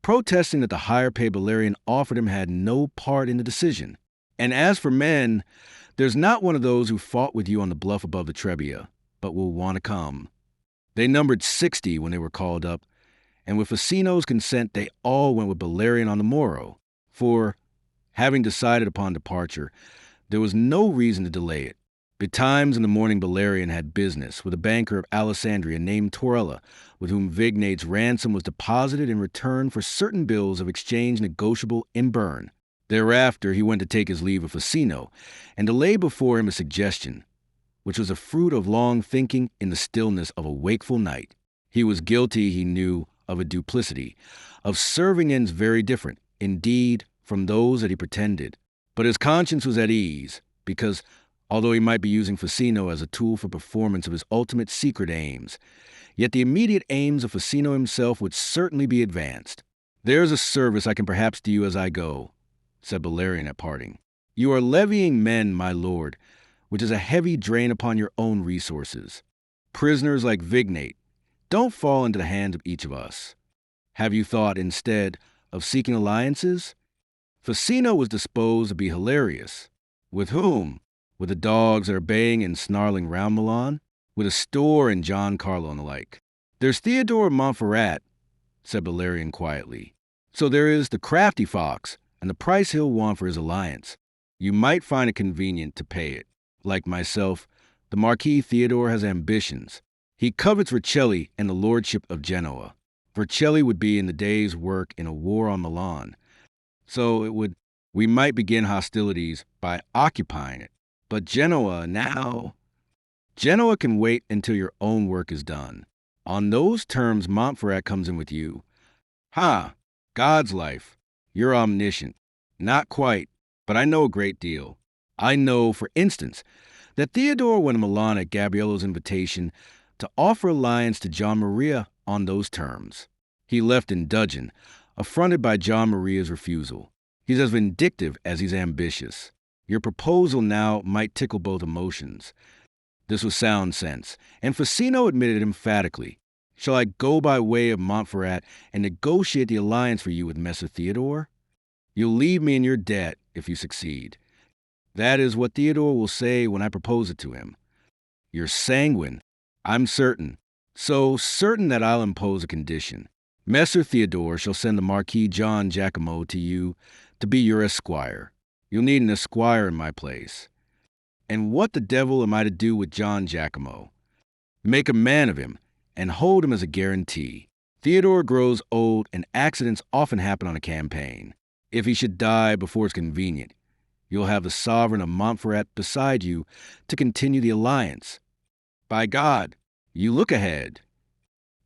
[SPEAKER 1] protesting that the higher pay Bellarion offered him had no part in the decision. "And as for men, there's not one of those who fought with you on the bluff above the Trebia, but will want to come." They numbered 60 when they were called up, and with Facino's consent they all went with Bellarion on the morrow, for, having decided upon departure, there was no reason to delay it. Betimes in the morning Bellarion had business with a banker of Alessandria named Torella, with whom Vignate's ransom was deposited in return for certain bills of exchange negotiable in Bern. Thereafter he went to take his leave of Facino, and to lay before him a suggestion, which was a fruit of long thinking in the stillness of a wakeful night. He was guilty, he knew, of a duplicity, of serving ends very different, indeed, from those that he pretended. But his conscience was at ease, because, although he might be using Facino as a tool for performance of his ultimate secret aims, yet the immediate aims of Facino himself would certainly be advanced. "There's a service I can perhaps do you as I go," said Bellarion at parting. "You are levying men, my lord, which is a heavy drain upon your own resources. Prisoners like Vignate don't fall into the hands of each of us. Have you thought, instead, of seeking alliances?" Facino was disposed to be hilarious. "With whom? With the dogs that are baying and snarling round Milan? With a store and John Carlo and the like?" "There's Theodore of Montferrat," said Bellarion quietly. "So there is the crafty fox, and the price he'll want for his alliance. You might find it convenient to pay it. Like myself, the Marquis Theodore has ambitions. He covets Vercelli and the lordship of Genoa. Vercelli would be in the day's work in a war on Milan. So we might begin hostilities by occupying it. But Genoa can wait until your own work is done. On those terms, Montferrat comes in with you. Ha! God's life. You're omniscient. Not quite, but I know a great deal. I know, for instance, that Theodore went to Milan at Gabriello's invitation to offer alliance to John Maria on those terms. He left in dudgeon, affronted by John Maria's refusal. He's as vindictive as he's ambitious. Your proposal now might tickle both emotions. This was sound sense, and Ficino admitted emphatically. Shall I go by way of Montferrat and negotiate the alliance for you with Messer Theodore? You'll leave me in your debt if you succeed. That is what Theodore will say when I propose it to him. You're sanguine. I'm certain. So certain that I'll impose a condition. Messer Theodore shall send the Marquis John Giacomo to you to be your esquire. You'll need an esquire in my place. And what the devil am I to do with John Giacomo? Make a man of him and hold him as a guarantee. Theodore grows old and accidents often happen on a campaign. If he should die before it's convenient, you'll have the sovereign of Montferrat beside you to continue the alliance. By God, you look ahead,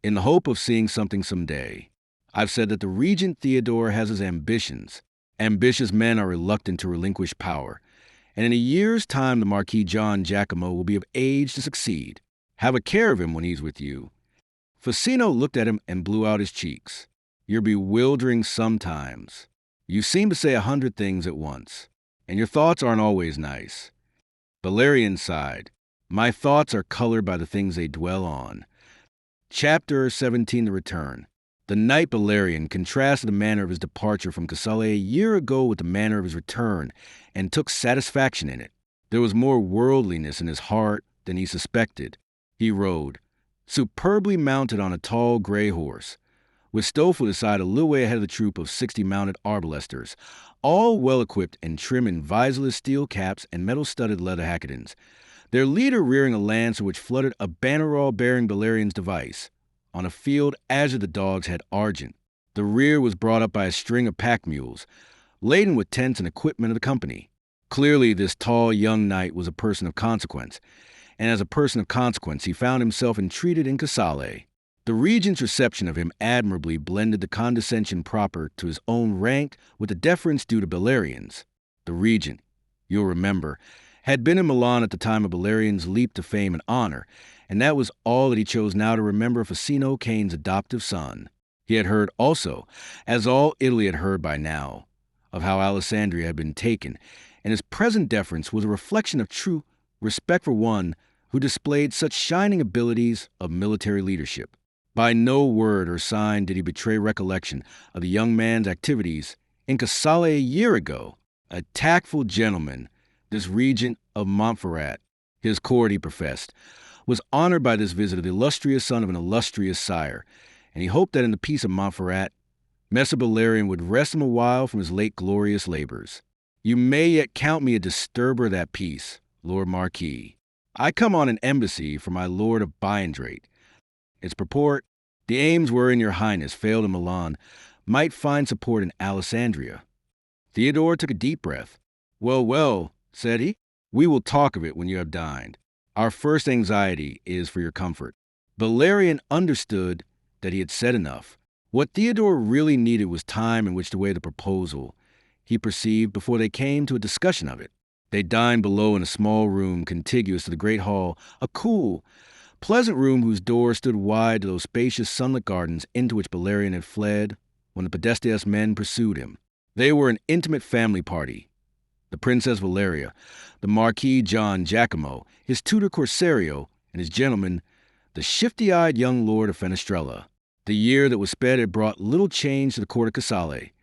[SPEAKER 1] in the hope of seeing something someday. I've said that the regent Theodore has his ambitions. Ambitious men are reluctant to relinquish power, and in a year's time the Marquis John Giacomo will be of age to succeed. Have a care of him when he's with you. Ficino looked at him and blew out his cheeks. You're bewildering sometimes. You seem to say 100 things at once, and your thoughts aren't always nice. Bellarion sighed. My thoughts are colored by the things they dwell on. Chapter 17, The Return. The knight Bellarion contrasted the manner of his departure from Casale a year ago with the manner of his return, and took satisfaction in it. There was more worldliness in his heart than he suspected. He rode, superbly mounted on a tall gray horse, with Stoff at his side a little way ahead of the troop of 60 mounted arbalesters, all well-equipped and trim in visorless steel caps and metal-studded leather hacketons, their leader rearing a lance in which fluttered a bannerall bearing Bellarion's device. On a field azure the dogs had argent. The rear was brought up by a string of pack mules, laden with tents and equipment of the company. Clearly this tall young knight was a person of consequence, and as a person of consequence he found himself entreated in Casale. The regent's reception of him admirably blended the condescension proper to his own rank with the deference due to Bellarion's. The regent, you'll remember, had been in Milan at the time of Bellarion's leap to fame and honor, and that was all that he chose now to remember of Ficino Cane's adoptive son. He had heard also, as all Italy had heard by now, of how Alessandria had been taken, and his present deference was a reflection of true respect for one who displayed such shining abilities of military leadership. By no word or sign did he betray recollection of the young man's activities in Casale a year ago. A tactful gentleman, this regent of Montferrat, his court, he professed, was honored by this visit of the illustrious son of an illustrious sire, and he hoped that in the peace of Montferrat, Messer Bellarion would rest him a while from his late glorious labors. You may yet count me a disturber of that peace, Lord Marquis. I come on an embassy for my Lord of Biandrate. Its purport, the aims wherein your highness failed in Milan, might find support in Alessandria. Theodore took a deep breath. Well, well, said he, we will talk of it when you have dined. Our first anxiety is for your comfort. Bellarion understood that he had said enough. What Theodore really needed was time in which to weigh the proposal, he perceived, before they came to a discussion of it. They dined below in a small room contiguous to the great hall, a cool, pleasant room whose door stood wide to those spacious sunlit gardens into which Bellarion had fled when the Podestias men pursued him. They were an intimate family party. The Princess Valeria, the Marquis John Giacomo, his tutor Corsario, and his gentleman, the shifty-eyed young lord of Fenestrella. The year that was sped had brought little change to the court of Casale,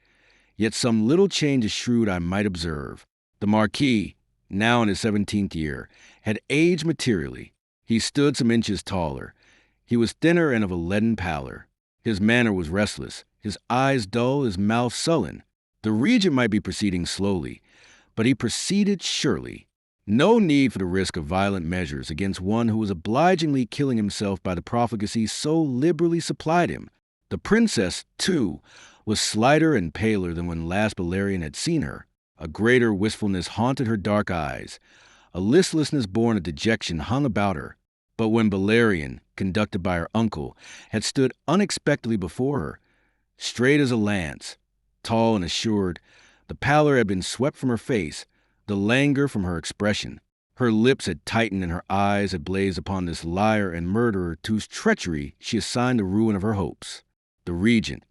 [SPEAKER 1] yet some little change is shrewd I might observe. The Marquis, now in his 17th year, had aged materially. He stood some inches taller. He was thinner and of a leaden pallor. His manner was restless, his eyes dull, his mouth sullen. The regent might be proceeding slowly, but he proceeded surely. No need for the risk of violent measures against one who was obligingly killing himself by the profligacy so liberally supplied him. The princess, too, was slighter and paler than when last Bellarion had seen her. A greater wistfulness haunted her dark eyes. A listlessness born of dejection hung about her. But when Bellarion, conducted by her uncle, had stood unexpectedly before her, straight as a lance, tall and assured, the pallor had been swept from her face, the languor from her expression. Her lips had tightened and her eyes had blazed upon this liar and murderer to whose treachery she assigned the ruin of her hopes. The regent,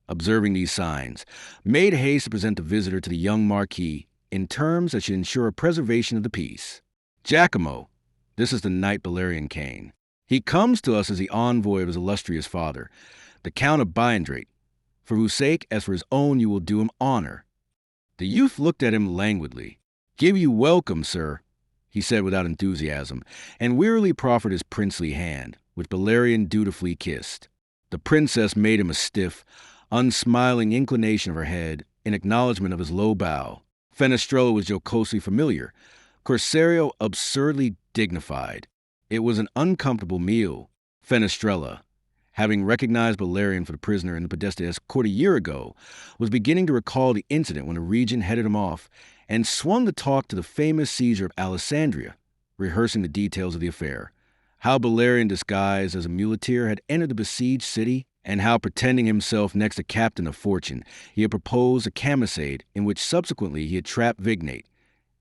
[SPEAKER 1] observing these signs, made haste to present the visitor to the young Marquis in terms that should ensure a preservation of the peace. Giacomo, this is the knight Bellarion Kane. He comes to us as the envoy of his illustrious father, the Count of Biandrate, for whose sake, as for his own, you will do him honor. The youth looked at him languidly. Give you welcome, sir, he said without enthusiasm, and wearily proffered his princely hand, which Bellarion dutifully kissed. The princess made him a stiff, unsmiling inclination of her head in acknowledgment of his low bow. Fenestrella was jocosely familiar, Corsario absurdly dignified. It was an uncomfortable meal. Fenestrella, having recognized Bellarion for the prisoner in the Podesta's court a year ago, was beginning to recall the incident when the regent headed him off and swung the talk to the famous seizure of Alessandria, rehearsing the details of the affair. How Bellarion, disguised as a muleteer, had entered the besieged city, and how, pretending himself next to Captain of Fortune, he had proposed a camisade in which subsequently he had trapped Vignate,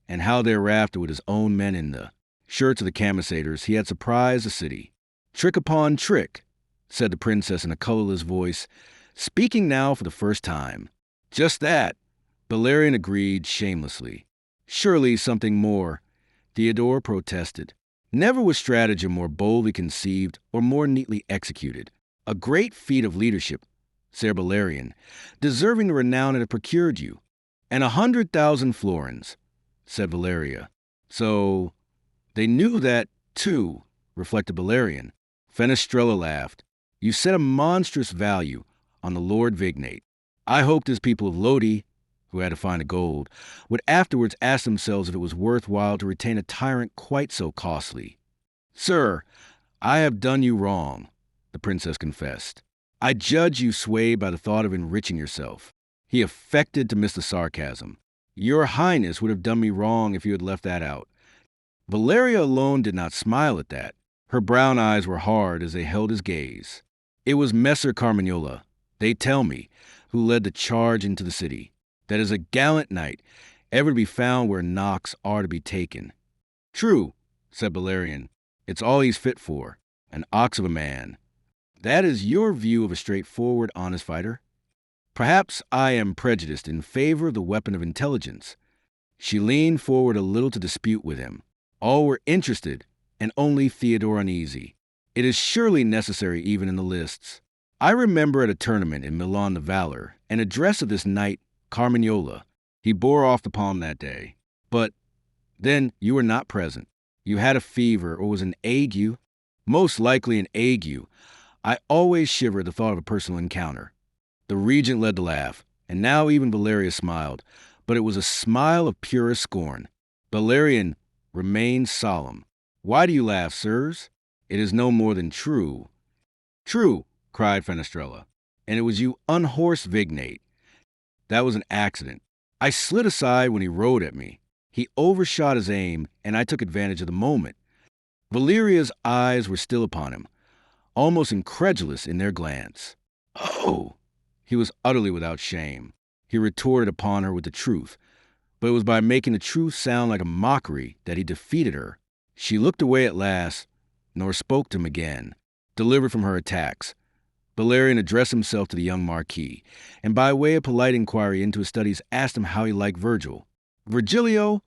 [SPEAKER 1] and how thereafter with his own men in the shirts of the camisaders he had surprised the city. Trick upon trick, said the princess in a colorless voice, speaking now for the first time. Just that, Bellarion agreed shamelessly. Surely something more, Theodore protested. Never was stratagem more boldly conceived or more neatly executed. A great feat of leadership, Sir Bellarion, deserving the renown it had procured you. And 100,000 florins, said Valeria. So, they knew that, too, reflected Bellarion. Fenestrella laughed. You set a monstrous value on the Lord Vignate. I hoped his people of Lodi, who had to find the gold, would afterwards ask themselves if it was worthwhile to retain a tyrant quite so costly. Sir, I have done you wrong, the princess confessed. I judge you swayed by the thought of enriching yourself. He affected to miss the sarcasm. Your Highness would have done me wrong if you had left that out. Valeria alone did not smile at that. Her brown eyes were hard as they held his gaze. It was Messer Carmagnola, they tell me, who led the charge into the city. That is a gallant knight, ever to be found where knocks are to be taken. True, said Bellarion. It's all he's fit for, an ox of a man. That is your view of a straightforward, honest fighter? Perhaps I am prejudiced in favor of the weapon of intelligence. She leaned forward a little to dispute with him. All were interested, and only Theodore uneasy. It is surely necessary even in the lists. I remember at a tournament in Milan the Valor an address of this knight, Carmagnola. He bore off the palm that day. But then you were not present. You had a fever or was an ague. Most likely an ague. I always shiver at the thought of a personal encounter. The regent led the laugh, and now even Valeria smiled, but it was a smile of purest scorn. Bellarion remained solemn. Why do you laugh, sirs? It is no more than true. True, cried Fenestrella, and it was you unhorsed Vignate. That was an accident. I slid aside when he rode at me. He overshot his aim, and I took advantage of the moment. Valeria's eyes were still upon him, almost incredulous in their glance. Oh! He was utterly without shame. He retorted upon her with the truth, but it was by making the truth sound like a mockery that he defeated her. She looked away at last, nor spoke to him again. Delivered from her attacks, Bellarion addressed himself to the young Marquis, and by way of polite inquiry into his studies asked him how he liked Virgil. Virgilio?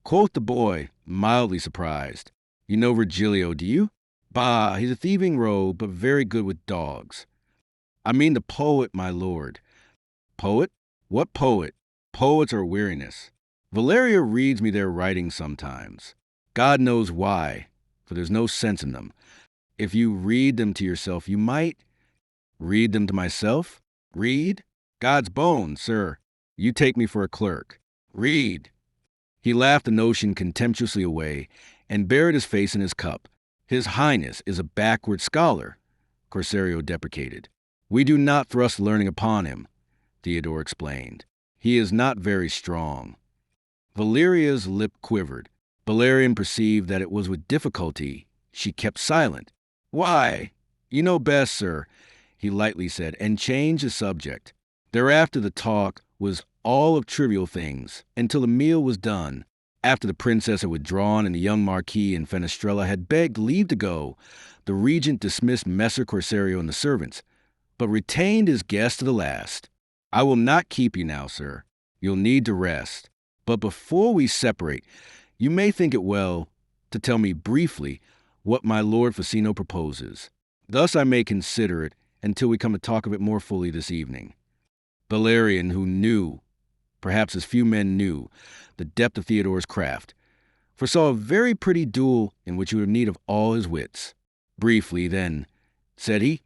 [SPEAKER 1] Quoth the boy, mildly surprised. You know Virgilio, do you? Bah, he's a thieving rogue, but very good with dogs. I mean the poet, my lord. Poet? What poet? Poets are weariness. Valeria reads me their writings sometimes. God knows why, for there's no sense in them. If you read them to yourself, you might... Read them to myself? Read? God's bones, sir. You take me for a clerk. Read. He laughed the notion contemptuously away and buried his face in his cup. His Highness is a backward scholar, Corsario deprecated. We do not thrust learning upon him, Theodore explained. He is not very strong. Valeria's lip quivered. Bellarion perceived that it was with difficulty she kept silent. Why? You know best, sir, he lightly said, and changed the subject. Thereafter the talk was all of trivial things, until the meal was done. After the princess had withdrawn and the young Marquis and Fenestrella had begged leave to go, the regent dismissed Messer Corsario and the servants, but retained his guest to the last. I will not keep you now, sir. You'll need to rest. But before we separate, you may think it well to tell me briefly what my Lord Facino proposes. Thus I may consider it until we come to talk of it more fully this evening. Bellarion, who knew, perhaps as few men knew, the depth of Theodore's craft, foresaw a very pretty duel in which he would have need of all his wits. Briefly, then, said he,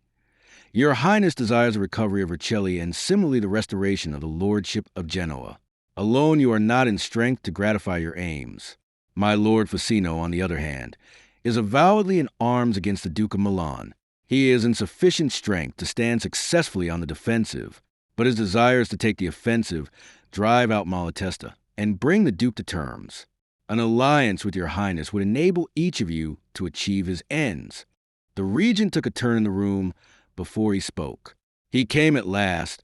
[SPEAKER 1] Your Highness desires the recovery of Vercelli and similarly the restoration of the lordship of Genoa. Alone you are not in strength to gratify your aims. My Lord Facino, on the other hand, is avowedly in arms against the Duke of Milan. He is in sufficient strength to stand successfully on the defensive, but his desire is to take the offensive, drive out Malatesta, and bring the Duke to terms. An alliance with your Highness would enable each of you to achieve his ends. The regent took a turn in the room before he spoke. He came at last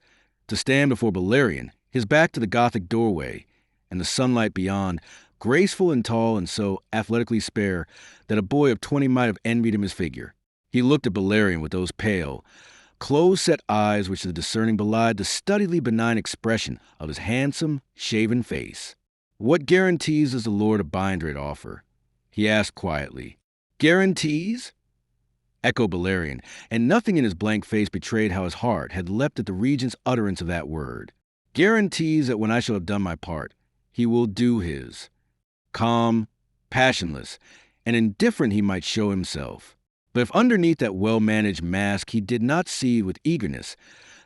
[SPEAKER 1] to stand before Bellarion, his back to the Gothic doorway, and the sunlight beyond, graceful and tall and so athletically spare that a boy of 20 might have envied him his figure. He looked at Bellarion with those pale, close-set eyes which the discerning belied the studiedly benign expression of his handsome, shaven face. What guarantees does the Lord of Bindred offer? He asked quietly. Guarantees? Echoed Bellarion, and nothing in his blank face betrayed how his heart had leapt at the regent's utterance of that word. Guarantees that when I shall have done my part, he will do his. Calm, passionless, and indifferent he might show himself. But if underneath that well-managed mask he did not see with eagerness,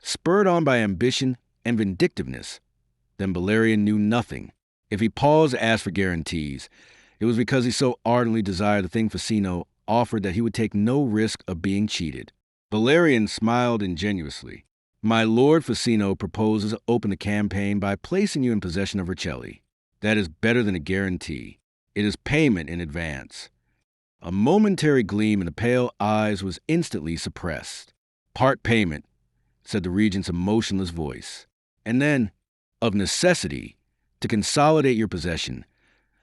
[SPEAKER 1] spurred on by ambition and vindictiveness, then Bellarion knew nothing. If he paused to ask for guarantees, it was because he so ardently desired the thing Facino offered that he would take no risk of being cheated. Bellarion smiled ingenuously. My Lord Facino proposes to open the campaign by placing you in possession of Vercelli. That is better than a guarantee. It is payment in advance. A momentary gleam in the pale eyes was instantly suppressed. Part payment, said the regent's emotionless voice. And then, of necessity, to consolidate your possession,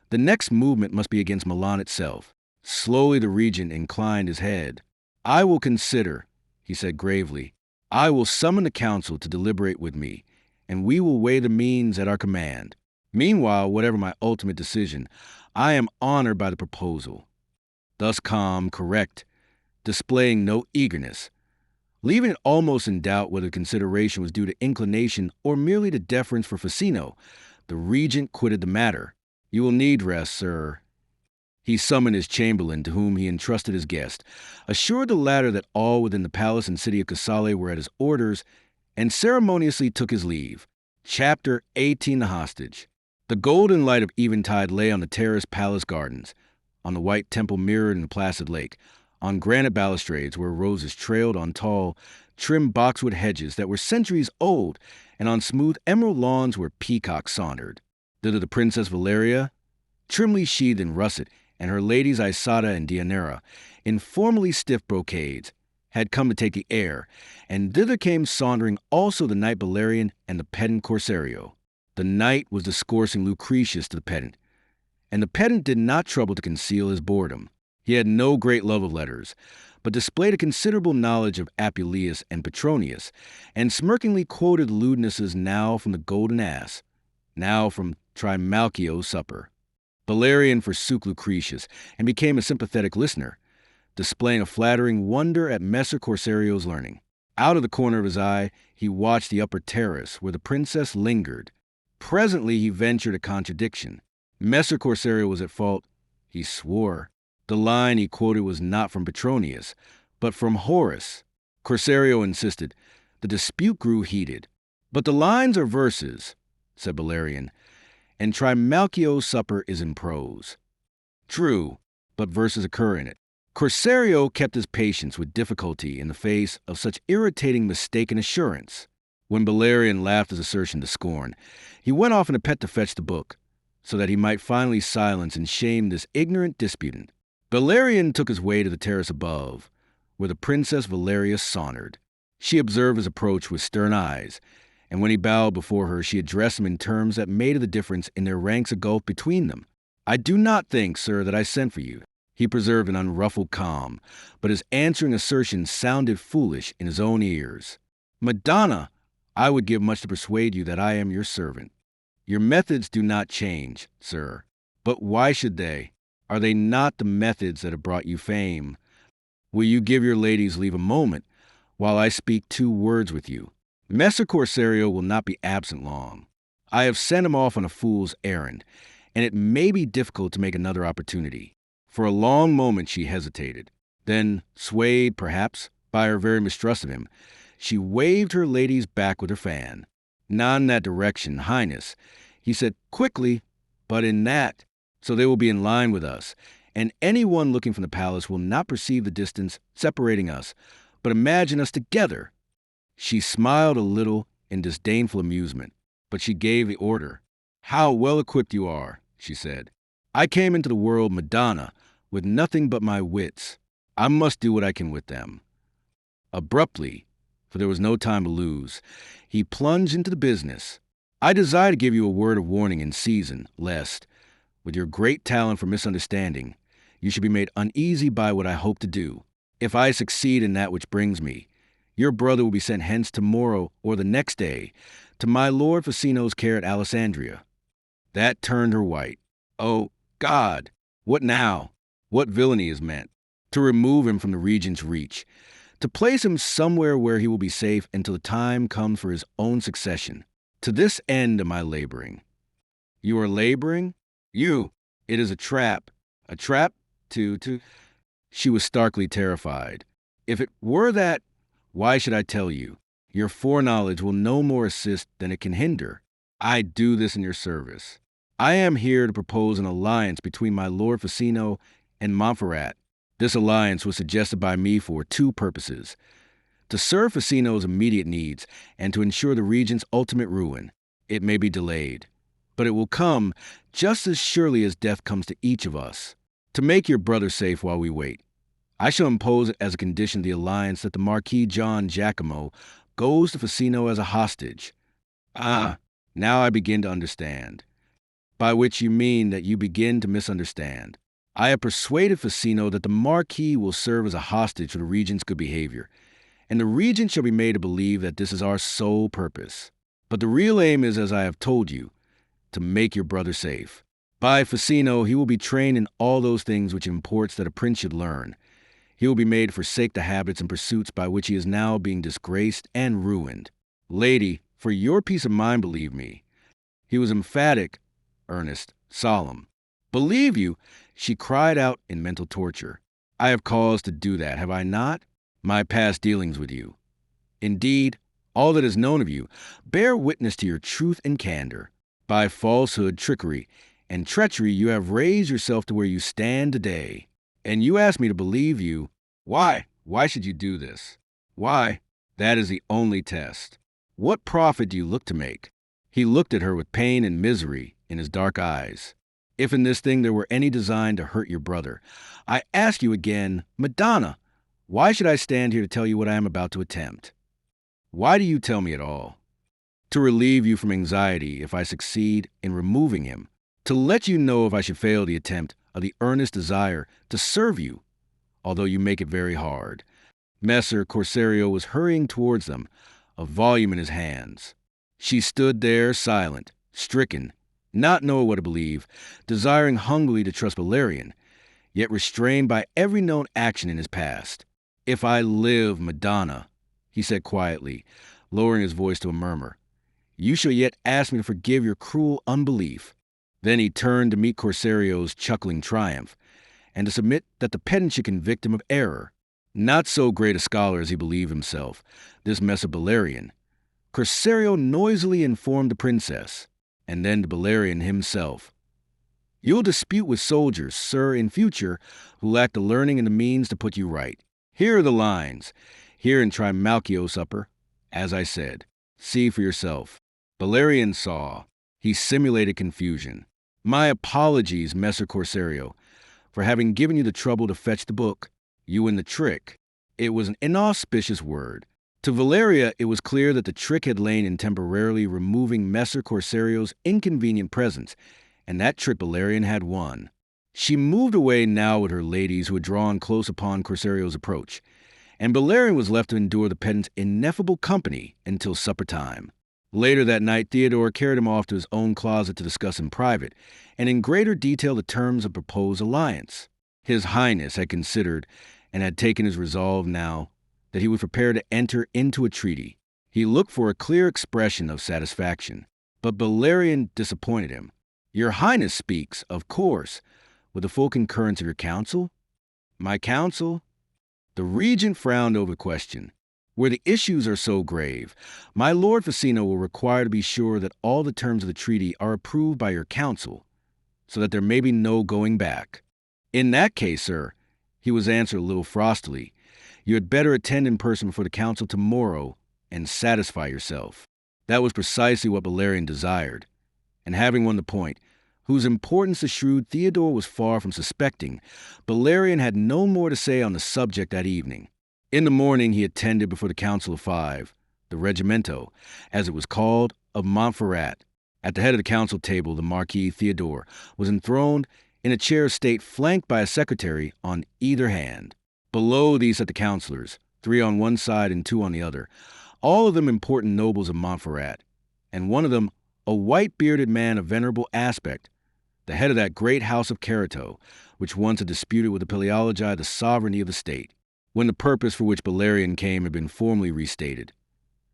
[SPEAKER 1] the next movement must be against Milan itself. Slowly the regent inclined his head. I will consider, he said gravely. I will summon the council to deliberate with me, and we will weigh the means at our command. Meanwhile, whatever my ultimate decision, I am honored by the proposal. Thus calm, correct, displaying no eagerness, leaving it almost in doubt whether consideration was due to inclination or merely to deference for Facino, the regent quitted the matter. You will need rest, sir. He summoned his chamberlain, to whom he entrusted his guest, assured the latter that all within the palace and city of Casale were at his orders, and ceremoniously took his leave. Chapter 18 The Hostage. The golden light of eventide lay on the terraced palace gardens, on the white temple mirrored in the placid lake, on granite balustrades where roses trailed on tall, trim boxwood hedges that were centuries old, and on smooth emerald lawns where peacocks sauntered. Thither the Princess Valeria, trimly sheathed in russet, and her ladies Isata and Deianira, in formally stiff brocades, had come to take the air, and thither came sauntering also the knight Bellarion and the pedant Corsario. The knight was discoursing Lucretius to the pedant, and the pedant did not trouble to conceal his boredom. He had no great love of letters, but displayed a considerable knowledge of Apuleius and Petronius, and smirkingly quoted lewdnesses now from the Golden Ass, now from Trimalchio's Supper. Bellarion forsook Lucretius, and became a sympathetic listener, displaying a flattering wonder at Messer Corsario's learning. Out of the corner of his eye, he watched the upper terrace, where the princess lingered. Presently he ventured a contradiction. Messer Corsario was at fault, he swore. The line he quoted was not from Petronius, but from Horace. Corsario insisted. The dispute grew heated. But the lines are verses, said Bellarion, and Trimalchio's Supper is in prose. True, but verses occur in it. Corsario kept his patience with difficulty in the face of such irritating mistaken assurance. When Bellarion laughed his assertion to scorn, he went off in a pet to fetch the book, so that he might finally silence and shame this ignorant disputant. Bellarion took his way to the terrace above, where the Princess Valeria sauntered. She observed his approach with stern eyes, and when he bowed before her, she addressed him in terms that made the difference in their ranks a gulf between them. I do not think, sir, that I sent for you. He preserved an unruffled calm, but his answering assertion sounded foolish in his own ears. Madonna, I would give much to persuade you that I am your servant. Your methods do not change, sir. But why should they? Are they not the methods that have brought you fame? Will you give your ladies leave a moment while I speak 2 words with you? Messer Corsario will not be absent long. I have sent him off on a fool's errand, and it may be difficult to make another opportunity. For a long moment she hesitated. Then, swayed, perhaps, by her very mistrust of him, she waved her ladies back with her fan. Not in that direction, Highness, he said quickly, but in that, so they will be in line with us, and anyone looking from the palace will not perceive the distance separating us, but imagine us together. She smiled a little in disdainful amusement, but she gave the order. How well equipped you are, she said. I came into the world, Madonna, with nothing but my wits. I must do what I can with them. Abruptly, for there was no time to lose, he plunged into the business. I desire to give you a word of warning in season, lest, with your great talent for misunderstanding, you should be made uneasy by what I hope to do. If I succeed in that which brings me, your brother will be sent hence tomorrow or the next day to my Lord Facino's care at Alessandria. That turned her white. Oh, God! What now? What villainy is meant? To remove him from the regent's reach, to place him somewhere where he will be safe until the time comes for his own succession. To this end am I laboring. You are laboring? You! It is a trap. A trap to... She was starkly terrified. If it were that, why should I tell you? Your foreknowledge will no more assist than it can hinder. I do this in your service. I am here to propose an alliance between my Lord Facino and Montferrat. This alliance was suggested by me for 2 purposes: to serve Facino's immediate needs and to ensure the regent's ultimate ruin. It may be delayed, but it will come just as surely as death comes to each of us. To make your brother safe while we wait, I shall impose it as a condition of the alliance that the Marquis John Giacomo goes to Facino as a hostage. Ah, now I begin to understand. By which you mean that you begin to misunderstand. I have persuaded Facino that the Marquis will serve as a hostage for the regent's good behavior, and the regent shall be made to believe that this is our sole purpose. But the real aim is, as I have told you, to make your brother safe. By Facino, he will be trained in all those things which it imports that a prince should learn. He will be made to forsake the habits and pursuits by which he is now being disgraced and ruined. Lady, for your peace of mind, believe me. He was emphatic, earnest, solemn. Believe you, she cried out in mental torture. I have cause to do that, have I not? My past dealings with you. Indeed, all that is known of you, bear witness to your truth and candor. By falsehood, trickery, and treachery you have raised yourself to where you stand today. And you ask me to believe you. Why? Why should you do this? Why? That is the only test. What profit do you look to make? He looked at her with pain and misery in his dark eyes. If in this thing there were any design to hurt your brother, I ask you again, Madonna, why should I stand here to tell you what I am about to attempt? Why do you tell me at all? To relieve you from anxiety if I succeed in removing him, to let you know if I should fail the attempt of the earnest desire to serve you, although you make it very hard. Messer Corsario was hurrying towards them, a volume in his hands. She stood there silent, stricken, not knowing what to believe, desiring hungrily to trust Bellarion, yet restrained by every known action in his past. If I live, Madonna, he said quietly, lowering his voice to a murmur, you shall yet ask me to forgive your cruel unbelief. Then he turned to meet Corsario's chuckling triumph, and to submit that the pedant should convict him of error. Not so great a scholar as he believed himself, this Messer Bellarion. Corsario noisily informed the princess, and then to Bellarion himself. You'll dispute with soldiers, sir, in future, who lack the learning and the means to put you right. Here are the lines. Here in Trimalchio's upper, as I said. See for yourself. Bellarion saw. He simulated confusion. My apologies, Messer Corsario, for having given you the trouble to fetch the book. You in the trick. It was an inauspicious word. To Valeria, it was clear that the trick had lain in temporarily removing Messer Corsario's inconvenient presence, and that trick Bellarion had won. She moved away now with her ladies who had drawn close upon Corsario's approach, and Bellarion was left to endure the pedant's ineffable company until supper time. Later that night, Theodore carried him off to his own closet to discuss in private, and in greater detail the terms of proposed alliance. His Highness had considered, and had taken his resolve now, that he would prepare to enter into a treaty. He looked for a clear expression of satisfaction, but Bellarion disappointed him. Your Highness speaks, of course, with the full concurrence of your council? My council? The regent frowned over the question. Where the issues are so grave, my lord Facino will require to be sure that all the terms of the treaty are approved by your council, so that there may be no going back. In that case, sir, he was answered a little frostily, you had better attend in person before the council tomorrow and satisfy yourself. That was precisely what Bellarion desired, and having won the point, whose importance the shrewd Theodore was far from suspecting, Bellarion had no more to say on the subject that evening. In the morning he attended before the Council of Five, the Regimento, as it was called, of Montferrat. At the head of the council table, the Marquis Theodore was enthroned in a chair of state flanked by a secretary on either hand. Below these sat the councillors, 3 on one side and 2 on the other, all of them important nobles of Montferrat, and one of them a white-bearded man of venerable aspect, the head of that great house of Carato, which once had disputed with the Paleologi the sovereignty of the state. When the purpose for which Bellarion came had been formally restated,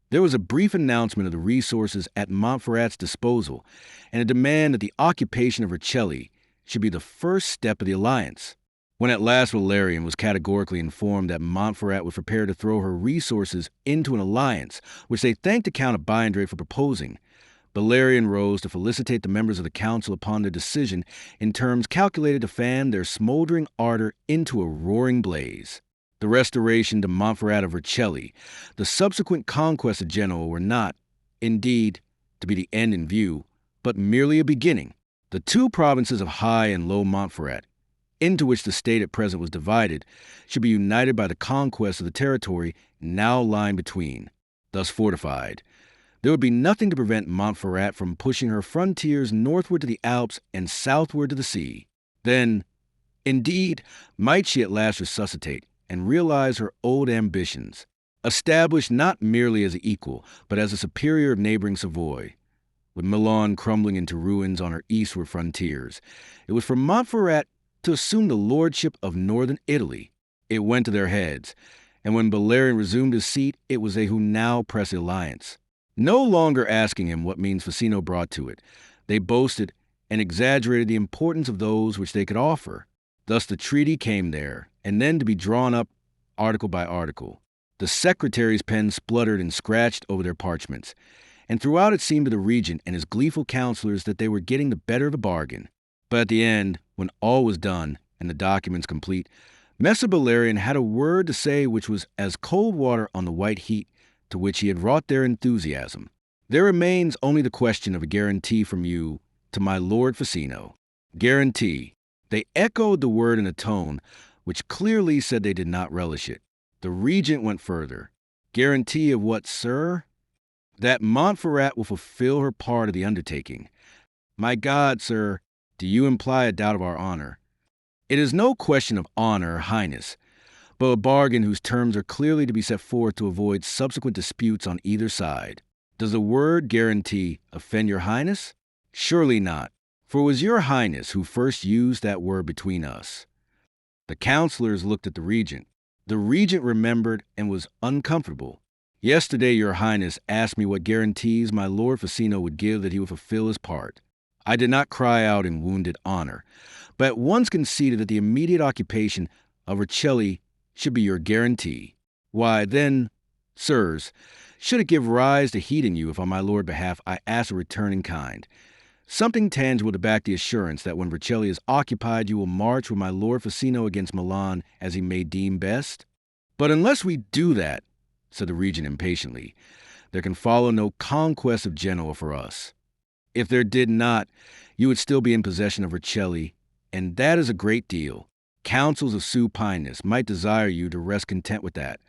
[SPEAKER 1] there was a brief announcement of the resources at Montferrat's disposal and a demand that the occupation of Vercelli should be the first step of the alliance. When at last Bellarion was categorically informed that Montferrat was prepared to throw her resources into an alliance, which they thanked the Count of Biandre for proposing, Bellarion rose to felicitate the members of the council upon their decision in terms calculated to fan their smoldering ardor into a roaring blaze. The restoration to Montferrat of Vercelli, the subsequent conquest of Genoa were not, indeed, to be the end in view, but merely a beginning. The 2 provinces of High and Low Montferrat, into which the state at present was divided, should be united by the conquest of the territory now lying between. Thus fortified, there would be nothing to prevent Montferrat from pushing her frontiers northward to the Alps and southward to the sea. Then, indeed, might she at last resuscitate and realize her old ambitions, established not merely as an equal, but as a superior of neighboring Savoy. With Milan crumbling into ruins on her eastward frontiers, it was for Montferrat to assume the lordship of northern Italy. It went to their heads, and when Bellarion resumed his seat, it was they who now pressed the alliance. No longer asking him what means Facino brought to it, they boasted and exaggerated the importance of those which they could offer. Thus the treaty came there, and then to be drawn up article by article. The secretary's pen spluttered and scratched over their parchments, and throughout it seemed to the regent and his gleeful counselors that they were getting the better of the bargain. But at the end, when all was done and the documents complete, Messer Bellarion had a word to say which was as cold water on the white heat to which he had wrought their enthusiasm. There remains only the question of a guarantee from you to my lord Facino. Guarantee. They echoed the word in a tone which clearly said they did not relish it. The regent went further. Guarantee of what, sir? That Montferrat will fulfill her part of the undertaking. My God, sir, do you imply a doubt of our honor? It is no question of honor, Highness, but a bargain whose terms are clearly to be set forth to avoid subsequent disputes on either side. Does the word guarantee offend your Highness? Surely not, for it was your Highness who first used that word between us. The councillors looked at the regent. The regent remembered and was uncomfortable. Yesterday your Highness asked me what guarantees my lord Facino would give that he would fulfill his part. I did not cry out in wounded honor, but at once conceded that the immediate occupation of Vercelli should be your guarantee. Why, then, sirs, should it give rise to heat in you if on my lord's behalf I ask a return in kind? Something tangible to back the assurance that when Vercelli is occupied you will march with my lord Facino against Milan as he may deem best? But unless we do that, said the regent impatiently, there can follow no conquest of Genoa for us. If there did not, you would still be in possession of Vercelli, and that is a great deal. Councils of supineness might desire you to rest content with that.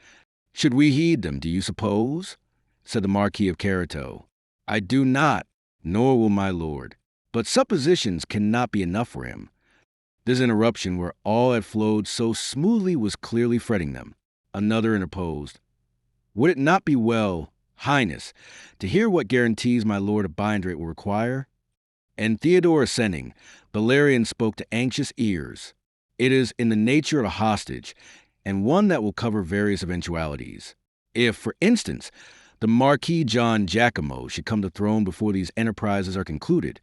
[SPEAKER 1] Should we heed them, do you suppose? Said the Marquis of Carato. I do not, nor will my lord. But suppositions cannot be enough for him. This interruption, where all had flowed so smoothly, was clearly fretting them. Another interposed. Would it not be well, Highness, to hear what guarantees my lord of Bindrate will require? And Theodore assenting, Bellarion spoke to anxious ears. It is in the nature of a hostage, and one that will cover various eventualities. If, for instance, the Marquis John Giacomo should come to throne before these enterprises are concluded,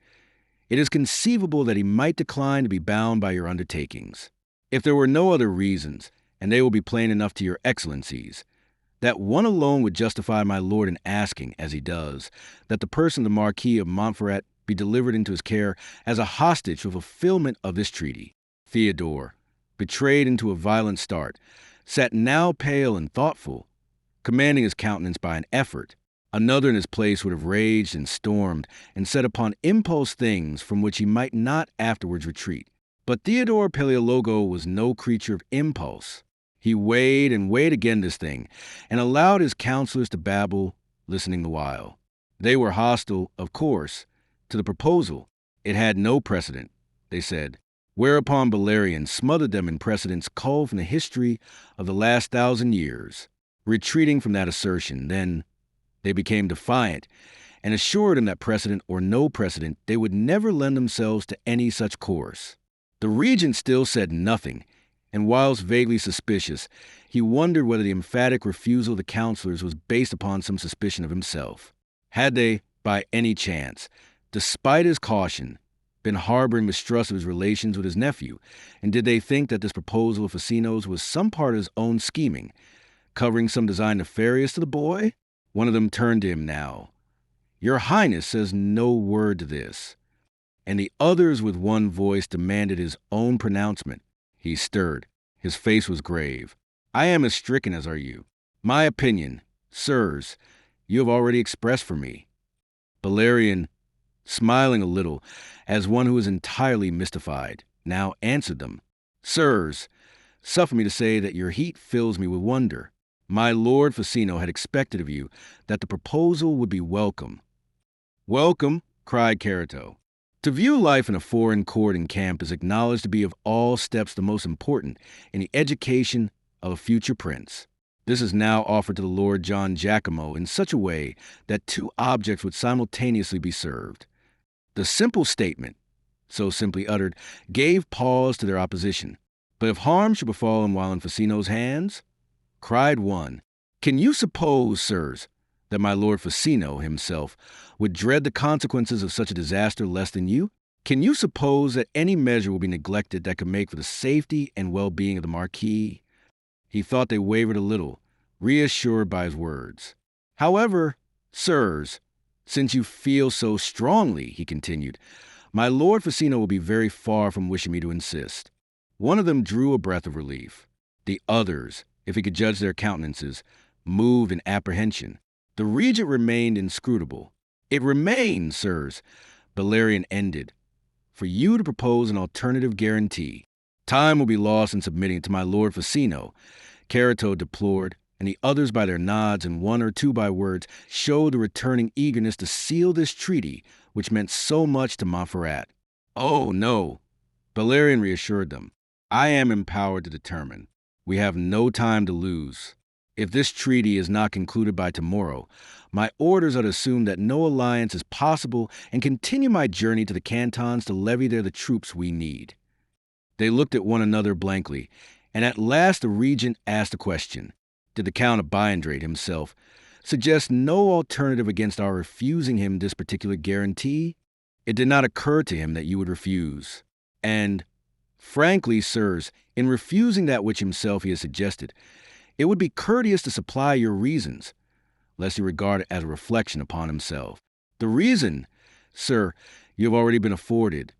[SPEAKER 1] it is conceivable that he might decline to be bound by your undertakings. If there were no other reasons, and they will be plain enough to your excellencies, that one alone would justify my lord in asking, as he does, that the person of the Marquis of Montferrat be delivered into his care as a hostage for fulfillment of this treaty. Theodore, betrayed into a violent start, sat now pale and thoughtful, commanding his countenance by an effort. Another in his place would have raged and stormed and set upon impulse things from which he might not afterwards retreat. But Theodore Paleologo was no creature of impulse. He weighed and weighed again this thing, and allowed his counselors to babble, listening the while. They were hostile, of course, to the proposal. It had no precedent, they said, whereupon Bellarion smothered them in precedents culled from the history of the last 1,000 years. Retreating from that assertion, then, they became defiant, and assured him that precedent or no precedent, they would never lend themselves to any such course. The regent still said nothing, and whilst vaguely suspicious, he wondered whether the emphatic refusal of the counselors was based upon some suspicion of himself. Had they, by any chance, despite his caution, been harboring mistrust of his relations with his nephew, and did they think that this proposal of Ficino's was some part of his own scheming, covering some design nefarious to the boy? One of them turned to him now. Your Highness says no word to this. And the others with one voice demanded his own pronouncement. He stirred. His face was grave. I am as stricken as are you. My opinion, sirs, you have already expressed for me. Bellarion, smiling a little, as one who is entirely mystified, now answered them. Sirs, suffer me to say that your heat fills me with wonder. My lord Ficino had expected of you that the proposal would be welcome. Welcome, cried Carito. To view life in a foreign court and camp is acknowledged to be of all steps the most important in the education of a future prince. This is now offered to the Lord John Giacomo in such a way that 2 objects would simultaneously be served. The simple statement, so simply uttered, gave pause to their opposition. But if harm should befall him while in Ficino's hands? Cried one, Can you suppose, sirs, that my lord Ficino himself would dread the consequences of such a disaster less than you? Can you suppose that any measure will be neglected that could make for the safety and well-being of the Marquis? He thought they wavered a little, reassured by his words. However, sirs, since you feel so strongly, he continued, my lord Ficino will be very far from wishing me to insist. One of them drew a breath of relief. The others, if he could judge their countenances, moved in apprehension. The regent remained inscrutable. It remains, sirs, Bellarion ended, for you to propose an alternative guarantee. Time will be lost in submitting it to my lord Ficino, Carito deplored, and the others by their nods and 1 or 2 by words showed the returning eagerness to seal this treaty which meant so much to Montferrat. Oh, no, Bellarion reassured them. I am empowered to determine. We have no time to lose. If this treaty is not concluded by tomorrow, my orders are to assume that no alliance is possible and continue my journey to the cantons to levy there the troops we need. They looked at one another blankly, and at last the regent asked a question. Did the Count of Bindrate himself suggest no alternative against our refusing him this particular guarantee? It did not occur to him that you would refuse. And, frankly, sirs, in refusing that which himself he has suggested, it would be courteous to supply your reasons, lest he regard it as a reflection upon himself. The reason, sir, you have already been afforded,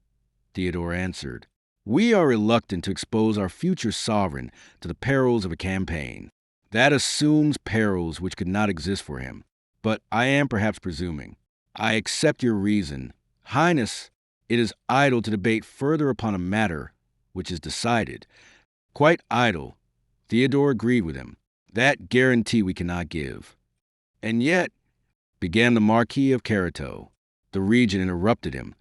[SPEAKER 1] Theodore answered. We are reluctant to expose our future sovereign to the perils of a campaign. That assumes perils which could not exist for him. But I am perhaps presuming. I accept your reason. Highness, it is idle to debate further upon a matter which is decided. Quite idle. Theodore agreed with him. That guarantee we cannot give. And yet, began the Marquis of Carito. The regent interrupted him.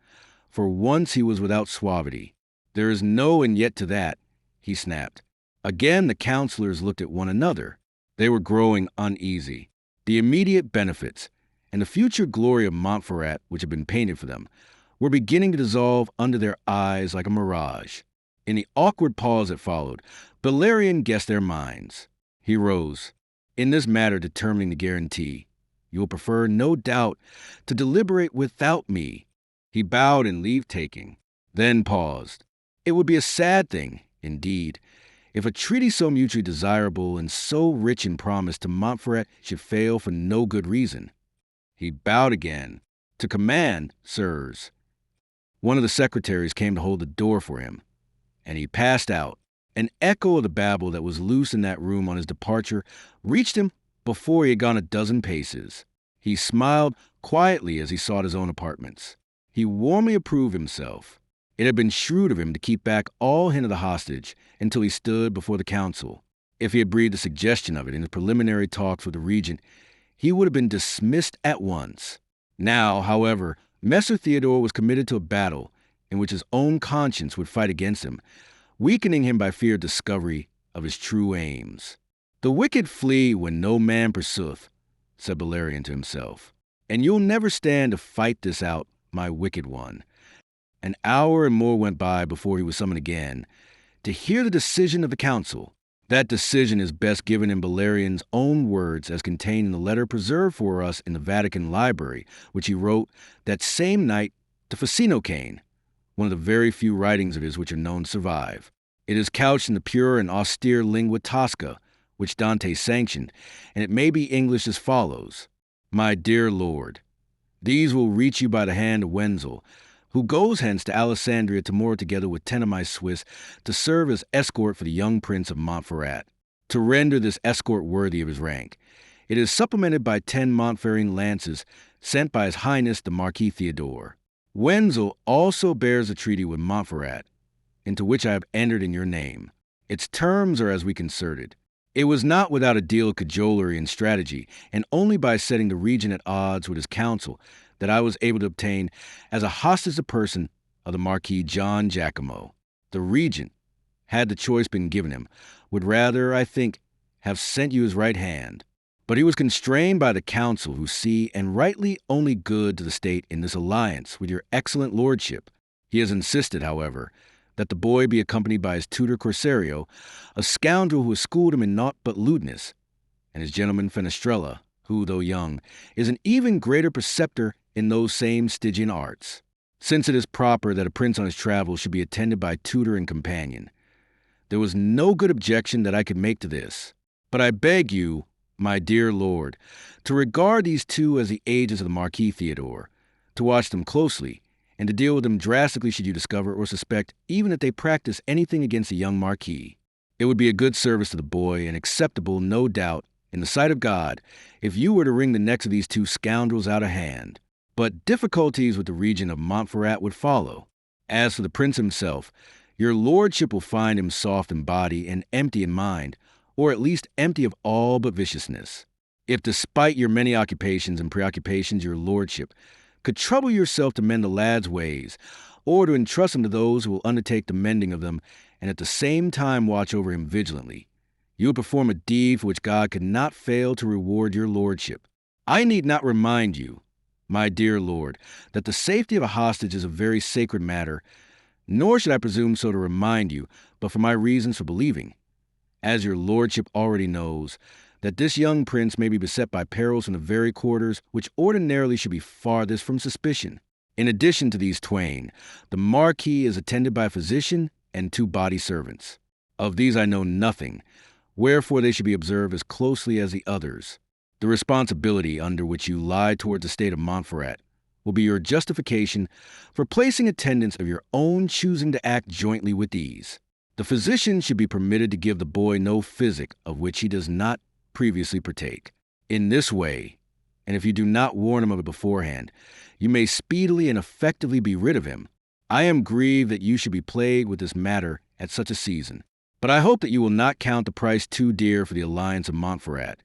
[SPEAKER 1] For once he was without suavity. There is no and yet to that, he snapped. Again the counselors looked at one another. They were growing uneasy. The immediate benefits and the future glory of Montferrat, which had been painted for them, were beginning to dissolve under their eyes like a mirage. In the awkward pause that followed, Bellarion guessed their minds. He rose. In this matter determining the guarantee, you will prefer, no doubt, to deliberate without me. He bowed in leave-taking, then paused. It would be a sad thing, indeed, if a treaty so mutually desirable and so rich in promise to Montferrat should fail for no good reason. He bowed again. To command, sirs. One of the secretaries came to hold the door for him, and he passed out. An echo of the babble that was loose in that room on his departure reached him before he had gone a dozen paces. He smiled quietly as he sought his own apartments. He warmly approved himself. It had been shrewd of him to keep back all hint of the hostage until he stood before the council. If he had breathed a suggestion of it in his preliminary talks with the regent, he would have been dismissed at once. Now, however, Messer Theodore was committed to a battle in which his own conscience would fight against him, weakening him by fear of discovery of his true aims. "The wicked flee when no man pursueth," said Bellarion to himself, "and you'll never stand to fight this out, my wicked one." An hour and more went by before he was summoned again to hear the decision of the council. That decision is best given in Bellarion's own words as contained in the letter preserved for us in the Vatican Library, which he wrote that same night to Fasinocane, one of the very few writings of his which are known to survive. It is couched in the pure and austere lingua tosca, which Dante sanctioned, and it may be English as follows: "My dear Lord, these will reach you by the hand of Wenzel, who goes hence to Alessandria tomorrow together with 10 of my Swiss to serve as escort for the young Prince of Montferrat. To render this escort worthy of his rank, it is supplemented by 10 Montferrine lances sent by His Highness the Marquis Theodore. Wenzel also bears a treaty with Montferrat, into which I have entered in your name. Its terms are as we concerted. It was not without a deal of cajolery and strategy, and only by setting the regent at odds with his council, that I was able to obtain as a hostage the person of the Marquis John Giacomo. The regent, had the choice been given him, would rather, I think, have sent you his right hand. But he was constrained by the council, who see, and rightly, only good to the state in this alliance with your excellent lordship. He has insisted, however, that the boy be accompanied by his tutor Corsario, a scoundrel who has schooled him in naught but lewdness, and his gentleman Fenestrella, who, though young, is an even greater preceptor in those same Stygian arts, since it is proper that a prince on his travels should be attended by tutor and companion. There was no good objection that I could make to this, but I beg you, my dear lord, to regard these two as the agents of the Marquis Theodore, to watch them closely, and to deal with them drastically should you discover or suspect even that they practice anything against the young Marquis. It would be a good service to the boy, and acceptable, no doubt, in the sight of God, if you were to wring the necks of these two scoundrels out of hand. But difficulties with the regent of Montferrat would follow. As for the prince himself, your lordship will find him soft in body and empty in mind, or at least empty of all but viciousness. If despite your many occupations and preoccupations your lordship could trouble yourself to mend the lad's ways, or to entrust him to those who will undertake the mending of them, and at the same time watch over him vigilantly, you would perform a deed for which God could not fail to reward your lordship. I need not remind you, my dear lord, that the safety of a hostage is a very sacred matter, nor should I presume so to remind you, but for my reasons for believing, as your lordship already knows, that this young prince may be beset by perils from the very quarters which ordinarily should be farthest from suspicion. In addition to these twain, the Marquis is attended by a physician and 2 body servants. Of these I know nothing, wherefore they should be observed as closely as the others. The responsibility under which you lie toward the state of Montferrat will be your justification for placing attendants of your own choosing to act jointly with these. The physician should be permitted to give the boy no physic of which he does not previously partake. In this way, and if you do not warn him of it beforehand, you may speedily and effectively be rid of him. I am grieved that you should be plagued with this matter at such a season, but I hope that you will not count the price too dear for the alliance of Montferrat,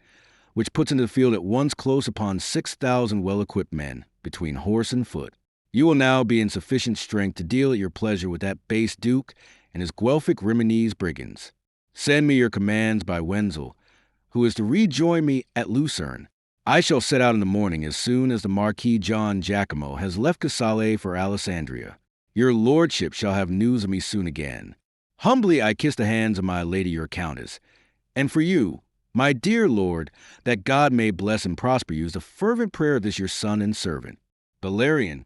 [SPEAKER 1] which puts into the field at once close upon 6,000 well-equipped men, between horse and foot. You will now be in sufficient strength to deal at your pleasure with that base duke and his Guelphic Rimonese brigands. Send me your commands by Wenzel, who is to rejoin me at Lucerne. I shall set out in the morning as soon as the Marquis John Giacomo has left Casale for Alessandria. Your lordship shall have news of me soon again. Humbly I kiss the hands of my lady your countess. And for you, my dear lord, that God may bless and prosper you is the fervent prayer of this your son and servant. Bellarion,